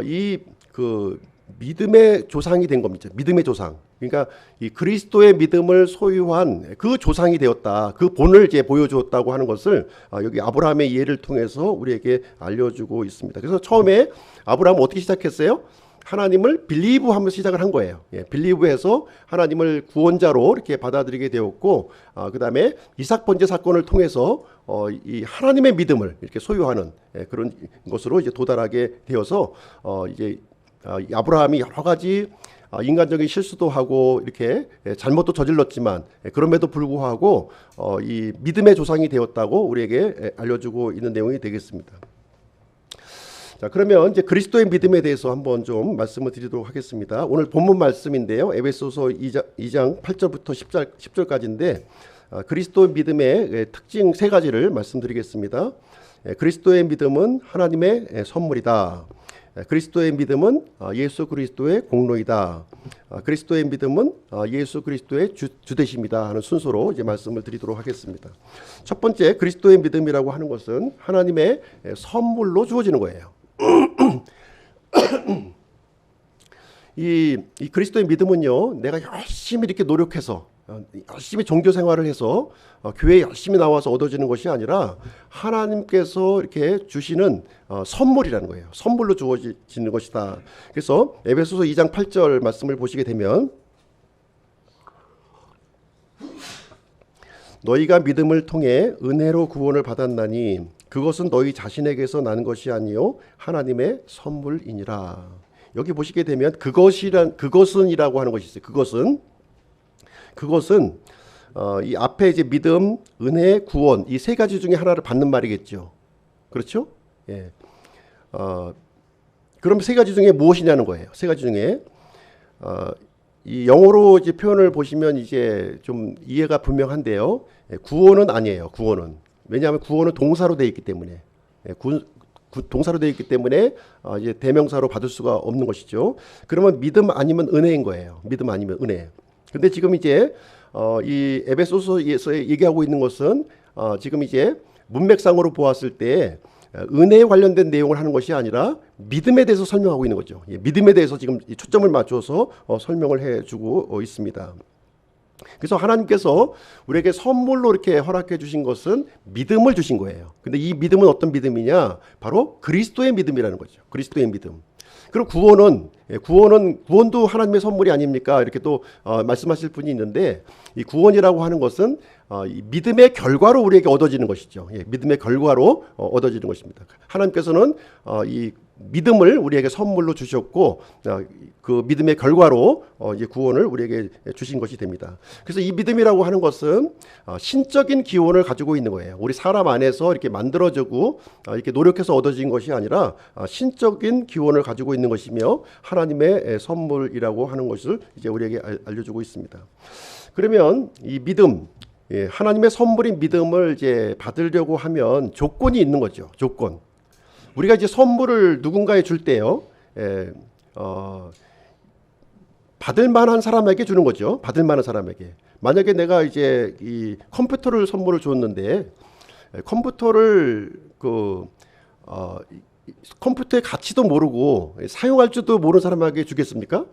이 그 믿음의 조상이 된 겁니다. 믿음의 조상. 그러니까 이 그리스도의 믿음을 소유한 그 조상이 되었다. 그 본을 이제 보여주었다고 하는 것을 여기 아브라함의 예를 통해서 우리에게 알려주고 있습니다. 그래서 처음에 아브라함은 어떻게 시작했어요? 하나님을 빌리브하면서 시작을 한 거예요. 빌리브해서 하나님을 구원자로 이렇게 받아들이게 되었고, 그 다음에 이삭 번제 사건을 통해서 이 하나님의 믿음을 이렇게 소유하는 그런 것으로 이제 도달하게 되어서 이제 아브라함이 여러 가지 인간적인 실수도 하고 이렇게 잘못도 저질렀지만 그럼에도 불구하고 이 믿음의 조상이 되었다고 우리에게 알려주고 있는 내용이 되겠습니다. 자, 그러면 이제 그리스도의 믿음에 대해서 한번 좀 말씀을 드리도록 하겠습니다. 오늘 본문 말씀인데요. 에베소서 2장 8절부터 10절까지인데 그리스도의 믿음의 특징 세 가지를 말씀드리겠습니다. 그리스도의 믿음은 하나님의 선물이다. 그리스도의 믿음은 예수 그리스도의 공로이다. 그리스도의 믿음은 예수 그리스도의 주되심이다 하는 순서로 이제 말씀을 드리도록 하겠습니다. 첫 번째 그리스도의 믿음이라고 하는 것은 하나님의 선물로 주어지는 거예요. 이 그리스도의 믿음은요, 내가 열심히 이렇게 노력해서 열심히 종교 생활을 해서 교회에 열심히 나와서 얻어지는 것이 아니라 하나님께서 이렇게 주시는 선물이라는 거예요. 선물로 주어지는 것이다. 그래서 에베소서 2장 8절 말씀을 보시게 되면 너희가 믿음을 통해 은혜로 구원을 받았나니 그것은 너희 자신에게서 나는 것이 아니요 하나님의 선물이니라. 여기 보시게 되면 그것은이라고 하는 것이 있어요. 그것은 이 앞에 이제 믿음, 은혜, 구원 이 세 가지 중에 하나를 받는 말이겠죠. 그렇죠? 예. 그럼 세 가지 중에 무엇이냐는 거예요. 세 가지 중에 이 영어로 이제 표현을 보시면 이제 좀 이해가 분명한데요. 구원은 아니에요. 구원은 왜냐하면 구원은 동사로 되어 있기 때문에 동사로 되어 있기 때문에 이제 대명사로 받을 수가 없는 것이죠. 그러면 믿음 아니면 은혜인 거예요. 믿음 아니면 은혜. 근데 지금 이제 이 에베소서에서 얘기하고 있는 것은 지금 이제 문맥상으로 보았을 때 은혜에 관련된 내용을 하는 것이 아니라 믿음에 대해서 설명하고 있는 거죠. 믿음에 대해서 지금 초점을 맞춰서 설명을 해주고 있습니다. 그래서 하나님께서 우리에게 선물로 이렇게 허락해 주신 것은 믿음을 주신 거예요. 근데 이 믿음은 어떤 믿음이냐? 바로 그리스도의 믿음이라는 거죠. 그리스도의 믿음. 그리고 구원도 하나님의 선물이 아닙니까? 이렇게 또 말씀하실 분이 있는데 이 구원이라고 하는 것은 이 믿음의 결과로 우리에게 얻어지는 것이죠. 믿음의 결과로 얻어지는 것입니다. 하나님께서는 이 믿음을 우리에게 선물로 주셨고 그 믿음의 결과로 이제 구원을 우리에게 주신 것이 됩니다. 그래서 이 믿음이라고 하는 것은 신적인 기원을 가지고 있는 거예요. 우리 사람 안에서 이렇게 만들어지고 이렇게 노력해서 얻어진 것이 아니라 신적인 기원을 가지고 있는 것이며 하나님의 선물이라고 하는 것을 이제 우리에게 알려주고 있습니다. 그러면 이 믿음, 하나님의 선물인 믿음을 이제 받으려고 하면 조건이 있는 거죠. 조건. 우리가 이제 선물을 누군가에 줄 때요, 받을 만한 사람에게 주는 거죠. 받을 만한 사람에게. 만약에 내가 이제 이 컴퓨터를 선물을 줬는데 컴퓨터를 컴퓨터의 가치도 모르고 사용할 줄도 모르는 사람에게 주겠습니까?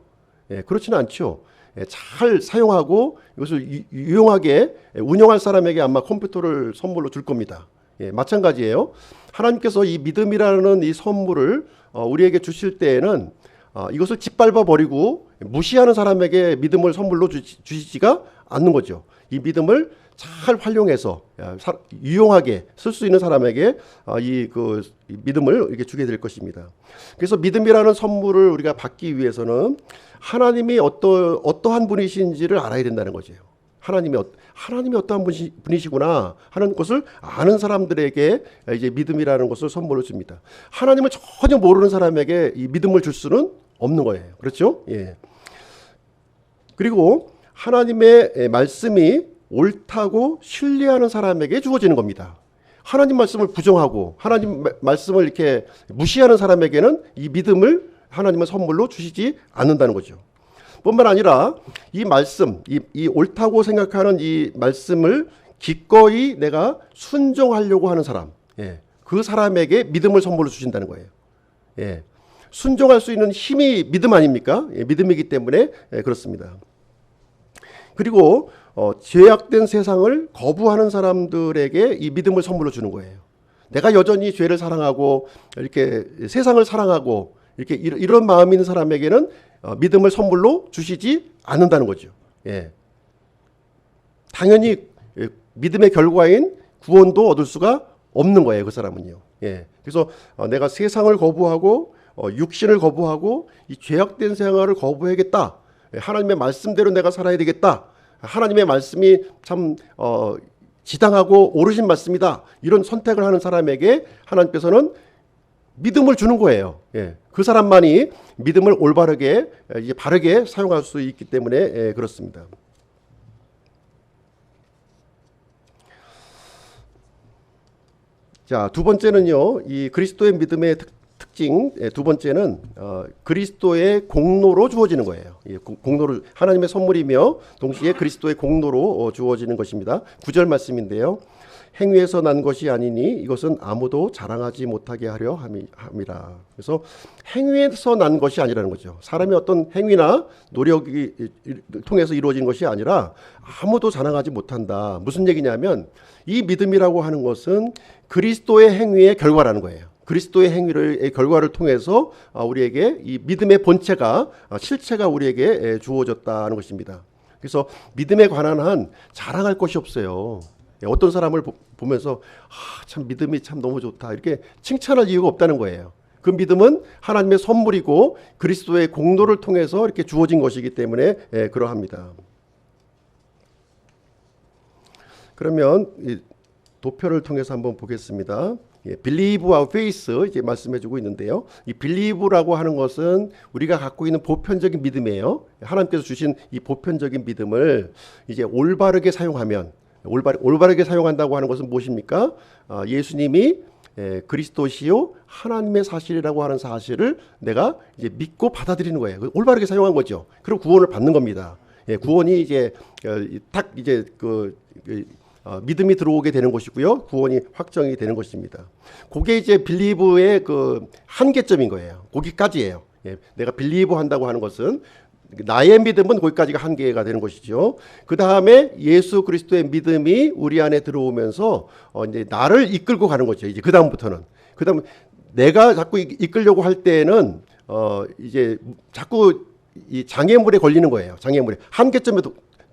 그렇지는 않죠. 잘 사용하고 이것을 유용하게 운영할 사람에게 아마 컴퓨터를 선물로 줄 겁니다. 마찬가지예요. 하나님께서 이 믿음이라는 이 선물을 우리에게 주실 때에는 이것을 짓밟아 버리고 무시하는 사람에게 믿음을 선물로 주시지가 않는 거죠. 이 믿음을 잘 활용해서 유용하게 쓸 수 있는 사람에게 이 믿음을 이렇게 주게 될 것입니다. 그래서 믿음이라는 선물을 우리가 받기 위해서는 하나님이 어떠한 분이신지를 알아야 된다는 거죠. 하나님이 어떠한 분이시구나 하는 것을 아는 사람들에게 이제 믿음이라는 것을 선물로 줍니다. 하나님을 전혀 모르는 사람에게 이 믿음을 줄 수는 없는 거예요. 그렇죠? 예. 그리고 하나님의 말씀이 옳다고 신뢰하는 사람에게 주어지는 겁니다. 하나님 말씀을 부정하고 하나님 말씀을 이렇게 무시하는 사람에게는 이 믿음을 하나님은 선물로 주시지 않는다는 거죠. 뿐만 아니라 이 말씀, 이 옳다고 생각하는 이 말씀을 기꺼이 내가 순종하려고 하는 사람, 그 사람에게 믿음을 선물로 주신다는 거예요. 순종할 수 있는 힘이 믿음 아닙니까? 믿음이기 때문에 그렇습니다. 그리고 죄악된 세상을 거부하는 사람들에게 이 믿음을 선물로 주는 거예요. 내가 여전히 죄를 사랑하고 이렇게 세상을 사랑하고 이렇게 이런 마음이 있는 사람에게는 믿음을 선물로 주시지 않는다는 거죠. 당연히 믿음의 결과인 구원도 얻을 수가 없는 거예요. 그 사람은요. 그래서 내가 세상을 거부하고 육신을 거부하고 이 죄악된 생활을 거부해야겠다. 하나님의 말씀대로 내가 살아야 되겠다. 하나님의 말씀이 참 지당하고 옳으신 말씀이다. 이런 선택을 하는 사람에게 하나님께서는 믿음을 주는 거예요. 그 사람만이 믿음을 올바르게 이제 바르게 사용할 수 있기 때문에 그렇습니다. 자, 두 번째는요. 이 그리스도의 믿음의 특징 두 번째는 그리스도의 공로로 주어지는 거예요. 공로로 하나님의 선물이며 동시에 그리스도의 공로로 주어지는 것입니다. 9절 말씀인데요. 행위에서 난 것이 아니니 이것은 아무도 자랑하지 못하게 하려 함이라. 그래서 행위에서 난 것이 아니라는 거죠. 사람의 어떤 행위나 노력이 통해서 이루어진 것이 아니라 아무도 자랑하지 못한다. 무슨 얘기냐면 이 믿음이라고 하는 것은 그리스도의 행위의 결과라는 거예요. 그리스도의 행위의 결과를 통해서 우리에게 이 믿음의 본체가 실체가 우리에게 주어졌다는 것입니다. 그래서 믿음에 관한 한 자랑할 것이 없어요. 어떤 사람을 보면서 참 믿음이 참 너무 좋다 이렇게 칭찬할 이유가 없다는 거예요. 그 믿음은 하나님의 선물이고 그리스도의 공로를 통해서 이렇게 주어진 것이기 때문에 그러합니다. 그러면 이 도표를 통해서 한번 보겠습니다. believe와 faith 이제 말씀해주고 있는데요. 이 believe라고 하는 것은 우리가 갖고 있는 보편적인 믿음이에요. 하나님께서 주신 이 보편적인 믿음을 이제 올바르게 사용하면 올바르게 사용한다고 하는 것은 무엇입니까? 예수님이 그리스도시요 하나님의 사실이라고 하는 사실을 내가 이제 믿고 받아들이는 거예요. 올바르게 사용한 거죠. 그럼 구원을 받는 겁니다. 구원이 이제 딱 이제 믿음이 들어오게 되는 것이고요. 구원이 확정이 되는 것입니다. 그게 이제 빌리브의 그 한계점인 거예요. 거기까지예요. 내가 빌리브 한다고 하는 것은 나의 믿음은 거기까지가 한계가 되는 것이죠. 그 다음에 예수 그리스도의 믿음이 우리 안에 들어오면서 이제 나를 이끌고 가는 거죠. 이제 그 다음부터는. 그 다음 내가 자꾸 이끌려고 할 때는 이제 자꾸 이 장애물에 걸리는 거예요. 장애물에 한계점에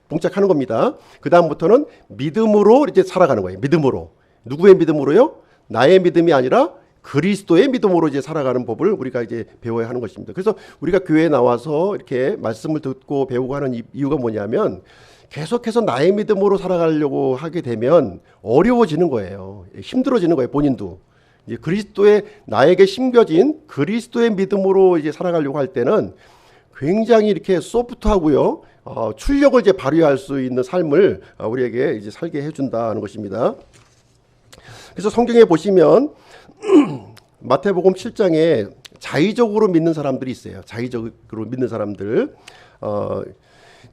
봉착하는 겁니다. 그 다음부터는 믿음으로 이제 살아가는 거예요. 믿음으로. 누구의 믿음으로요? 나의 믿음이 아니라 그리스도의 믿음으로 이제 살아가는 법을 우리가 이제 배워야 하는 것입니다. 그래서 우리가 교회에 나와서 이렇게 말씀을 듣고 배우고 하는 이유가 뭐냐면 계속해서 나의 믿음으로 살아가려고 하게 되면 어려워지는 거예요. 힘들어지는 거예요. 본인도. 이제 그리스도의 나에게 심겨진 그리스도의 믿음으로 이제 살아가려고 할 때는 굉장히 이렇게 소프트하고요. 출력을 이제 발휘할 수 있는 삶을 우리에게 이제 살게 해준다는 것입니다. 그래서 성경에 보시면 마태복음 7장에 자의적으로 믿는 사람들이 있어요. 자의적으로 믿는 사람들.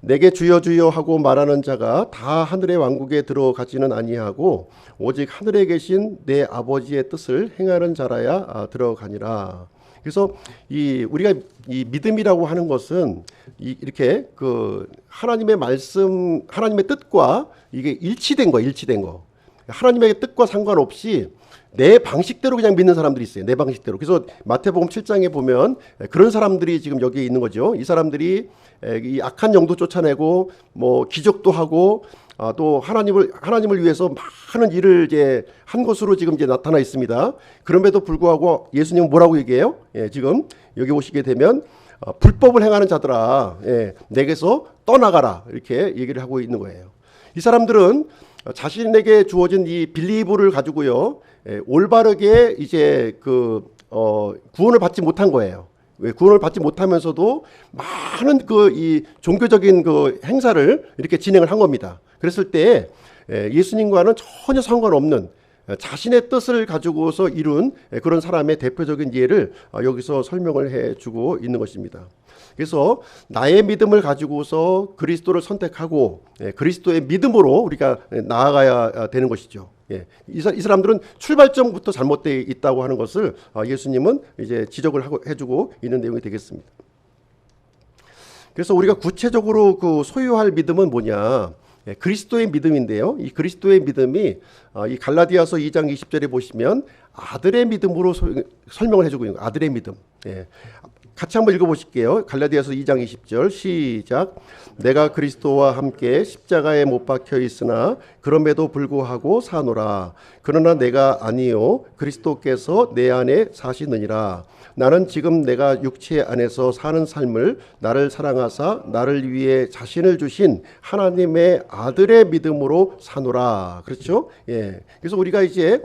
내게 주여 주여 하고 말하는 자가 다 하늘의 왕국에 들어가지는 아니하고 오직 하늘에 계신 내 아버지의 뜻을 행하는 자라야 들어가니라. 그래서 우리가 이 믿음이라고 하는 것은 이렇게 그 하나님의 말씀, 하나님의 뜻과 이게 일치된 거. 하나님의 뜻과 상관없이 내 방식대로 그냥 믿는 사람들이 있어요. 내 방식대로. 그래서 마태복음 7장에 보면 그런 사람들이 지금 여기에 있는 거죠. 이 사람들이 이 악한 영도 쫓아내고 뭐 기적도 하고 또 하나님을 위해서 많은 일을 이제 한 것으로 지금 이제 나타나 있습니다. 그럼에도 불구하고 예수님은 뭐라고 얘기해요? 지금 여기 오시게 되면 불법을 행하는 자들아, 내게서 떠나가라, 이렇게 얘기를 하고 있는 거예요. 이 사람들은 자신에게 주어진 이 빌리브를 가지고요, 올바르게 이제 구원을 받지 못한 거예요. 왜 구원을 받지 못하면서도 많은 이 종교적인 행사를 이렇게 진행을 한 겁니다. 그랬을 때 예수님과는 전혀 상관없는 자신의 뜻을 가지고서 이룬 그런 사람의 대표적인 예를 여기서 설명을 해주고 있는 것입니다. 그래서 나의 믿음을 가지고서 그리스도를 선택하고 그리스도의 믿음으로 우리가 나아가야 되는 것이죠. 이 사람들은 출발점부터 잘못되어 있다고 하는 것을 예수님은 이제 지적을 해주고 있는 내용이 되겠습니다. 그래서 우리가 구체적으로 소유할 믿음은 뭐냐? 그리스도의 믿음인데요. 이 그리스도의 믿음이 이 갈라디아서 2장 20절에 보시면 아들의 믿음으로 설명을 해주고 있는 거예요. 아들의 믿음. 같이 한번 읽어보실게요. 갈라디아서 2장 20절 시작. 내가 그리스도와 함께 십자가에 못 박혀 있으나 그럼에도 불구하고 사노라. 그러나 내가 아니요 그리스도께서 내 안에 사시느니라. 나는 지금 내가 육체 안에서 사는 삶을 나를 사랑하사 나를 위해 자신을 주신 하나님의 아들의 믿음으로 사노라. 그렇죠? 그래서 우리가 이제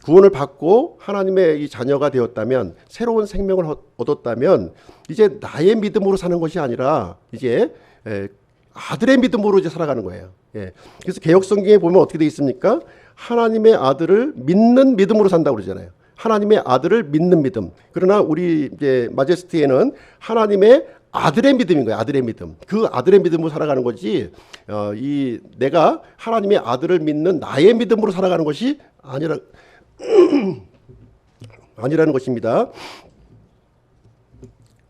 구원을 받고 하나님의 이 자녀가 되었다면, 새로운 생명을 얻었다면 이제 나의 믿음으로 사는 것이 아니라 이제 아들의 믿음으로 이제 살아가는 거예요. 그래서 개역 성경에 보면 어떻게 되어 있습니까? 하나님의 아들을 믿는 믿음으로 산다고 그러잖아요. 하나님의 아들을 믿는 믿음. 그러나 우리 이제 마제스티에는 하나님의 아들의 믿음인 거예요. 아들의 믿음. 그 아들의 믿음으로 살아가는 거지. 내가 하나님의 아들을 믿는 나의 믿음으로 살아가는 것이 아니라는 것입니다.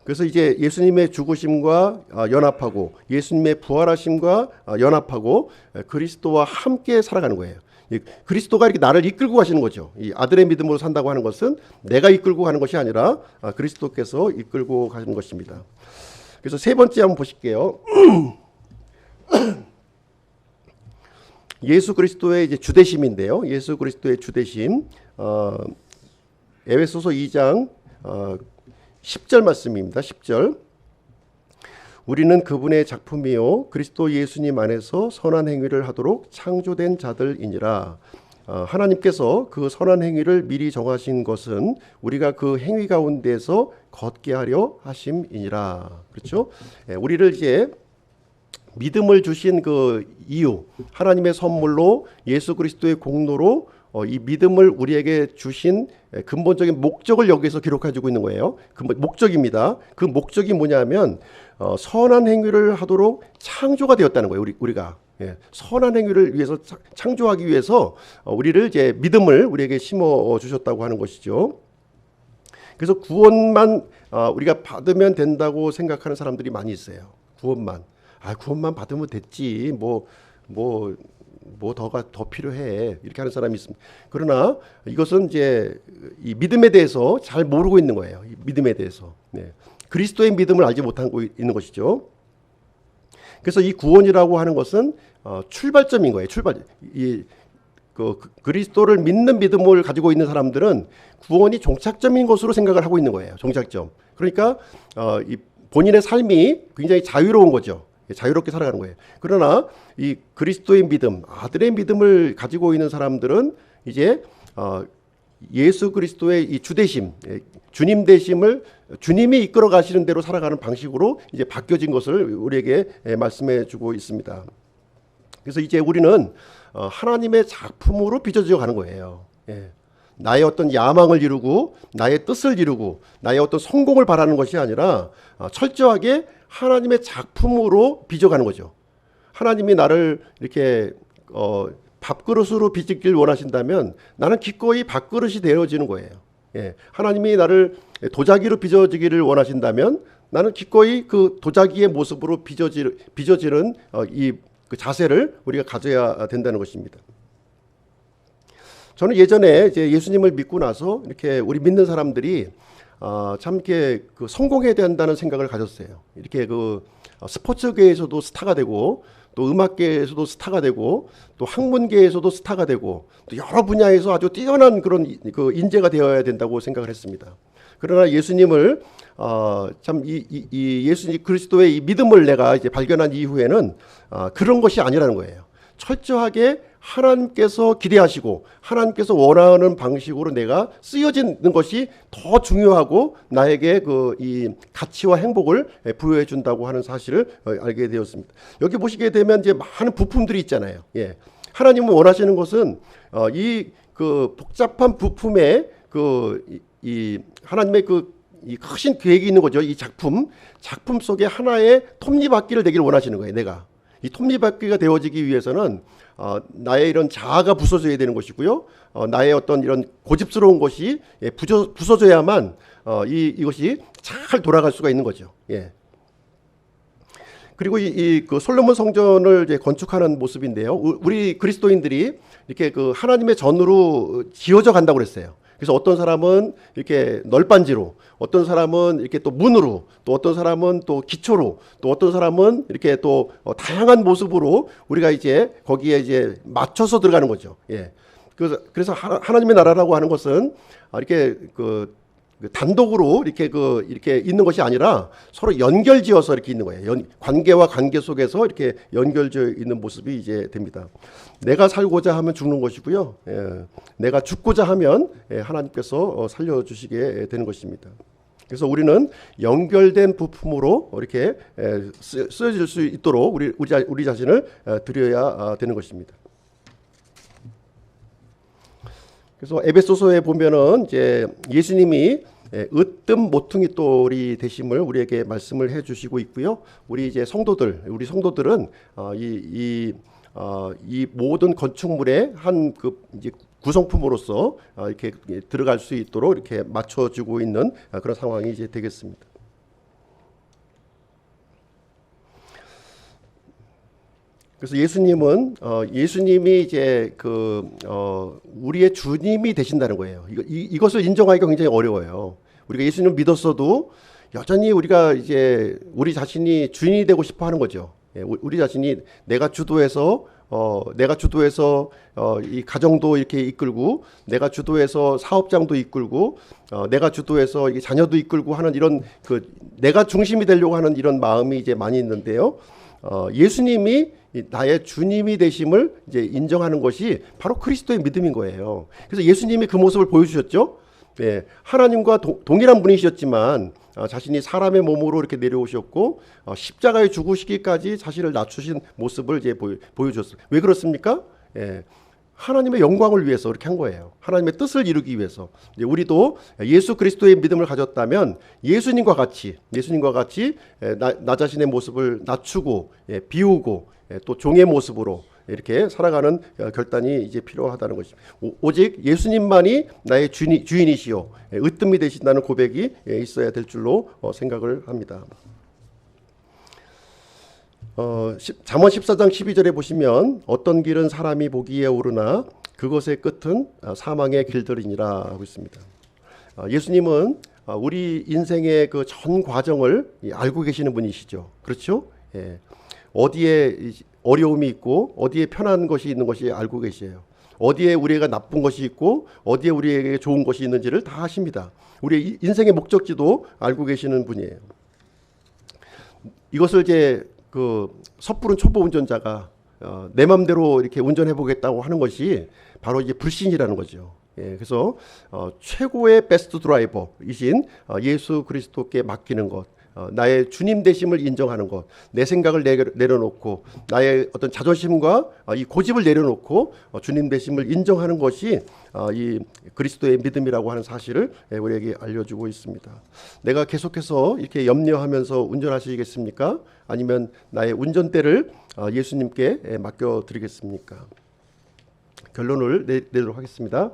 그래서 이제 예수님의 죽으심과 연합하고 예수님의 부활하심과 연합하고 그리스도와 함께 살아가는 거예요. 그리스도가 이렇게 나를 이끌고 가시는 거죠. 이 아들의 믿음으로 산다고 하는 것은 내가 이끌고 가는 것이 아니라 그리스도께서 이끌고 가시는 것입니다. 그래서 세 번째 한번 보실게요. 예수 그리스도의 이제 주대심인데요. 예수 그리스도의 주대심. 에베소서 2장 10절 말씀입니다. 10절. 우리는 그분의 작품이요 그리스도 예수님 안에서 선한 행위를 하도록 창조된 자들이니라. 하나님께서 그 선한 행위를 미리 정하신 것은 우리가 그 행위 가운데서 걷게 하려 하심이니라. 그렇죠? 우리를 이제 믿음을 주신 그 이유, 하나님의 선물로 예수 그리스도의 공로로 이 믿음을 우리에게 주신 근본적인 목적을 여기서 기록해주고 있는 거예요. 그 목적입니다. 그 목적이 뭐냐면 선한 행위를 하도록 창조가 되었다는 거예요. 우리가 선한 행위를 위해서 창조하기 위해서 우리를 이제 믿음을 우리에게 심어 주셨다고 하는 것이죠. 그래서 구원만 우리가 받으면 된다고 생각하는 사람들이 많이 있어요. 구원만 받으면 됐지. 뭐 더 필요해. 이렇게 하는 사람이 있습니다. 그러나 이것은 이제 이 믿음에 대해서 잘 모르고 있는 거예요. 이 믿음에 대해서. 그리스도의 믿음을 알지 못하고 있는 것이죠. 그래서 이 구원이라고 하는 것은 출발점인 거예요. 그리스도를 믿는 믿음을 가지고 있는 사람들은 구원이 종착점인 것으로 생각을 하고 있는 거예요. 종착점. 그러니까 이 본인의 삶이 굉장히 자유로운 거죠. 자유롭게 살아가는 거예요. 그러나 이 그리스도의 믿음, 아들의 믿음을 가지고 있는 사람들은 이제 예수 그리스도의 이 주대심, 주님 되심을 주님이 이끌어 가시는 대로 살아가는 방식으로 이제 바뀌어진 것을 우리에게 말씀해 주고 있습니다. 그래서 이제 우리는 하나님의 작품으로 빚어져 가는 거예요. 나의 어떤 야망을 이루고 나의 뜻을 이루고 나의 어떤 성공을 바라는 것이 아니라 철저하게 하나님의 작품으로 빚어가는 거죠. 하나님이 나를 이렇게 밥그릇으로 빚길 원하신다면 나는 기꺼이 밥그릇이 되어지는 거예요. 예, 하나님이 나를 도자기로 빚어지기를 원하신다면 나는 기꺼이 그 도자기의 모습으로 빚어지는 그 자세를 우리가 가져야 된다는 것입니다. 저는 예전에 이제 예수님을 믿고 나서 이렇게 우리 믿는 사람들이 참 이렇게 그 성공해야 된다는 생각을 가졌어요. 이렇게 그 스포츠계에서도 스타가 되고 또 음악계에서도 스타가 되고 또 학문계에서도 스타가 되고 또 여러 분야에서 아주 뛰어난 그런 그 인재가 되어야 된다고 생각을 했습니다. 그러나 예수님을 참 이 예수님 그리스도의 이 믿음을 내가 이제 발견한 이후에는 그런 것이 아니라는 거예요. 철저하게 하나님께서 기대하시고 하나님께서 원하는 방식으로 내가 쓰여지는 것이 더 중요하고 나에게 그 이 가치와 행복을 부여해 준다고 하는 사실을 알게 되었습니다. 여기 보시게 되면 이제 많은 부품들이 있잖아요. 예. 하나님은 원하시는 것은 이 그 복잡한 부품에 이 하나님의 이 크신 계획이 있는 거죠. 이 작품 속에 하나의 톱니바퀴를 되기를 원하시는 거예요. 내가 이 톱니바퀴가 되어지기 위해서는 나의 이런 자아가 부서져야 되는 것이고요. 나의 어떤 이런 고집스러운 것이 부서져야만 이것이 잘 돌아갈 수가 있는 거죠. 예. 그리고 그 솔로몬 성전을 이제 건축하는 모습인데요. 우리 그리스도인들이 이렇게 그 하나님의 전으로 지어져 간다고 그랬어요. 그래서 어떤 사람은 이렇게 널빤지로, 어떤 사람은 이렇게 또 문으로, 또 어떤 사람은 또 기초로, 또 어떤 사람은 이렇게 또 다양한 모습으로 우리가 이제 거기에 이제 맞춰서 들어가는 거죠. 예. 그래서 하나님의 나라라고 하는 것은 이렇게 그 단독으로 이렇게 있는 것이 아니라 서로 연결지어서 이렇게 있는 거예요. 관계와 관계 속에서 이렇게 연결되어 있는 모습이 이제 됩니다. 내가 살고자 하면 죽는 것이고요. 예. 내가 죽고자 하면 하나님께서 살려주시게 되는 것입니다. 그래서 우리는 연결된 부품으로 이렇게 쓰여질 수 있도록 우리 자신을 드려야 되는 것입니다. 그래서 에베소서에 보면은 이제 예수님이 으뜸 모퉁이 돌이 되심을 우리에게 말씀을 해주시고 있고요. 우리 성도들은 이 모든 건축물의 한 그 이제 구성품으로서 이렇게 들어갈 수 있도록 이렇게 맞춰주고 있는 그런 상황이 이제 되겠습니다. 그래서 예수님이 이제 우리의 주님이 되신다는 거예요. 이것을 인정하기가 굉장히 어려워요. 우리가 예수님을 믿었어도 여전히 우리가 이제 우리 자신이 주인이 되고 싶어 하는 거죠. 우리 자신이 내가 주도해서 이 가정도 이렇게 이끌고, 내가 주도해서 사업장도 이끌고, 내가 주도해서 이 자녀도 이끌고 하는 이런 내가 중심이 되려고 하는 이런 마음이 이제 많이 있는데요. 예수님이 나의 주님이 되심을 이제 인정하는 것이 바로 그리스도의 믿음인 거예요. 그래서 예수님이 그 모습을 보여주셨죠. 예, 하나님과 동일한 분이셨지만 자신이 사람의 몸으로 이렇게 내려오셨고 십자가에 죽으시기까지 자신을 낮추신 모습을 이제 보여주셨어요. 왜 그렇습니까? 예, 하나님의 영광을 위해서 그렇게 한 거예요. 하나님의 뜻을 이루기 위해서. 이제 우리도 예수 그리스도의 믿음을 가졌다면 예수님과 같이 나 자신의 모습을 낮추고 비우고 또 종의 모습으로 이렇게 살아가는 결단이 이제 필요하다는 것입니다. 오직 예수님만이 나의 주인이시요 으뜸이 되신다는 고백이 있어야 될 줄로 생각을 합니다. 잠언 14장 12절에 보시면 어떤 길은 사람이 보기에 오르나 그것의 끝은 사망의 길들이니라 하고 있습니다. 예수님은 우리 인생의 그 전 과정을 알고 계시는 분이시죠. 그렇죠? 예. 어디에 어려움이 있고 어디에 편한 것이 있는 것이 알고 계세요. 어디에 우리가 나쁜 것이 있고 어디에 우리에게 좋은 것이 있는지를 다 아십니다. 우리 인생의 목적지도 알고 계시는 분이에요. 이것을 이제 섣부른 초보 운전자가 내 맘대로 이렇게 운전해 보겠다고 하는 것이 바로 이제 불신이라는 거죠. 예, 그래서 최고의 베스트 드라이버이신 예수 그리스도께 맡기는 것, 나의 주님 되심을 인정하는 것, 내 생각을 내려놓고 나의 어떤 자존심과 이 고집을 내려놓고 주님 되심을 인정하는 것이 이 그리스도의 믿음이라고 하는 사실을 우리에게 알려주고 있습니다. 내가 계속해서 이렇게 염려하면서 운전하시겠습니까? 아니면 나의 운전대를 예수님께 맡겨드리겠습니까? 결론을 내도록 하겠습니다.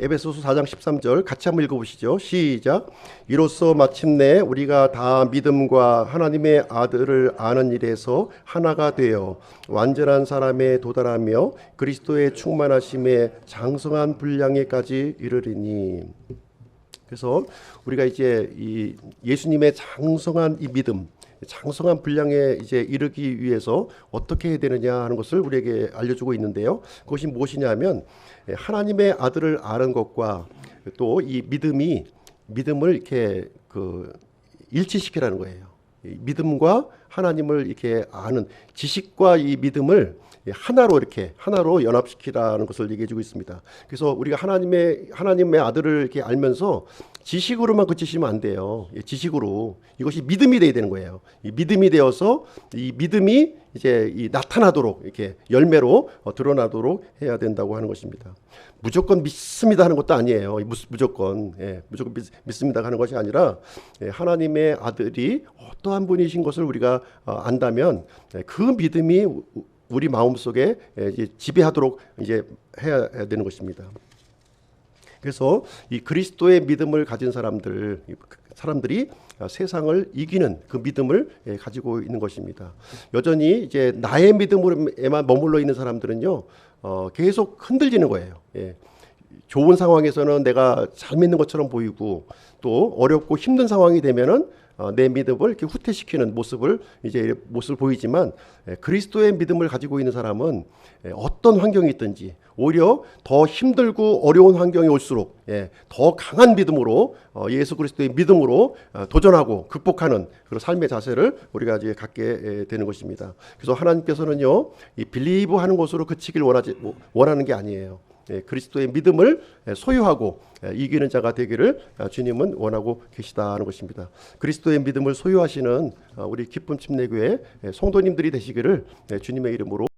에베소서 4장 13절 같이 한번 읽어보시죠. 시작. 이로써 마침내 우리가 다 믿음과 하나님의 아들을 아는 일에서 하나가 되어 완전한 사람에 도달하며 그리스도의 충만하심에 장성한 분량에까지 이르리니. 그래서 우리가 이제 이 예수님의 장성한 이 믿음, 장성한 분량에 이제 이르기 위해서 어떻게 해야 되느냐 하는 것을 우리에게 알려주고 있는데요. 그것이 무엇이냐면 하나님의 아들을 아는 것과 또 이 믿음을 이렇게 일치시키라는 거예요. 이 믿음과 하나님을 이렇게 아는 지식과 이 믿음을 하나로 연합시키라는 것을 얘기해주고 있습니다. 그래서 우리가 하나님의 아들을 이렇게 알면서 지식으로만 그치시면 안 돼요. 지식으로 이것이 믿음이 돼야 되는 거예요. 이 믿음이 되어서 이 믿음이 이제 나타나도록 이렇게 열매로 드러나도록 해야 된다고 하는 것입니다. 무조건 믿습니다 하는 것도 아니에요. 무조건 믿습니다 하는 것이 아니라 하나님의 아들이 어떠한 분이신 것을 우리가 안다면 그 믿음이 우리 마음속에 지배하도록 이제 해야 되는 것입니다. 그래서 이 그리스도의 믿음을 가진 사람들이 세상을 이기는 그 믿음을 가지고 있는 것입니다. 여전히 이제 나의 믿음으로만 머물러 있는 사람들은요, 계속 흔들리는 거예요. 좋은 상황에서는 내가 잘 믿는 것처럼 보이고 또 어렵고 힘든 상황이 되면은 내 믿음을 이렇게 후퇴시키는 모습을 보이지만 그리스도의 믿음을 가지고 있는 사람은 어떤 환경이 있든지 오히려 더 힘들고 어려운 환경이 올수록 더 강한 믿음으로 예수 그리스도의 믿음으로 도전하고 극복하는 그런 삶의 자세를 우리가 이제 갖게 되는 것입니다. 그래서 하나님께서는요, 이 빌리브 하는 것으로 그치길 원하는 게 아니에요. 그리스도의 믿음을 소유하고 이기는 자가 되기를 주님은 원하고 계시다는 것입니다. 그리스도의 믿음을 소유하시는 우리 기쁨 침례교회 성도님들이 되시기를 주님의 이름으로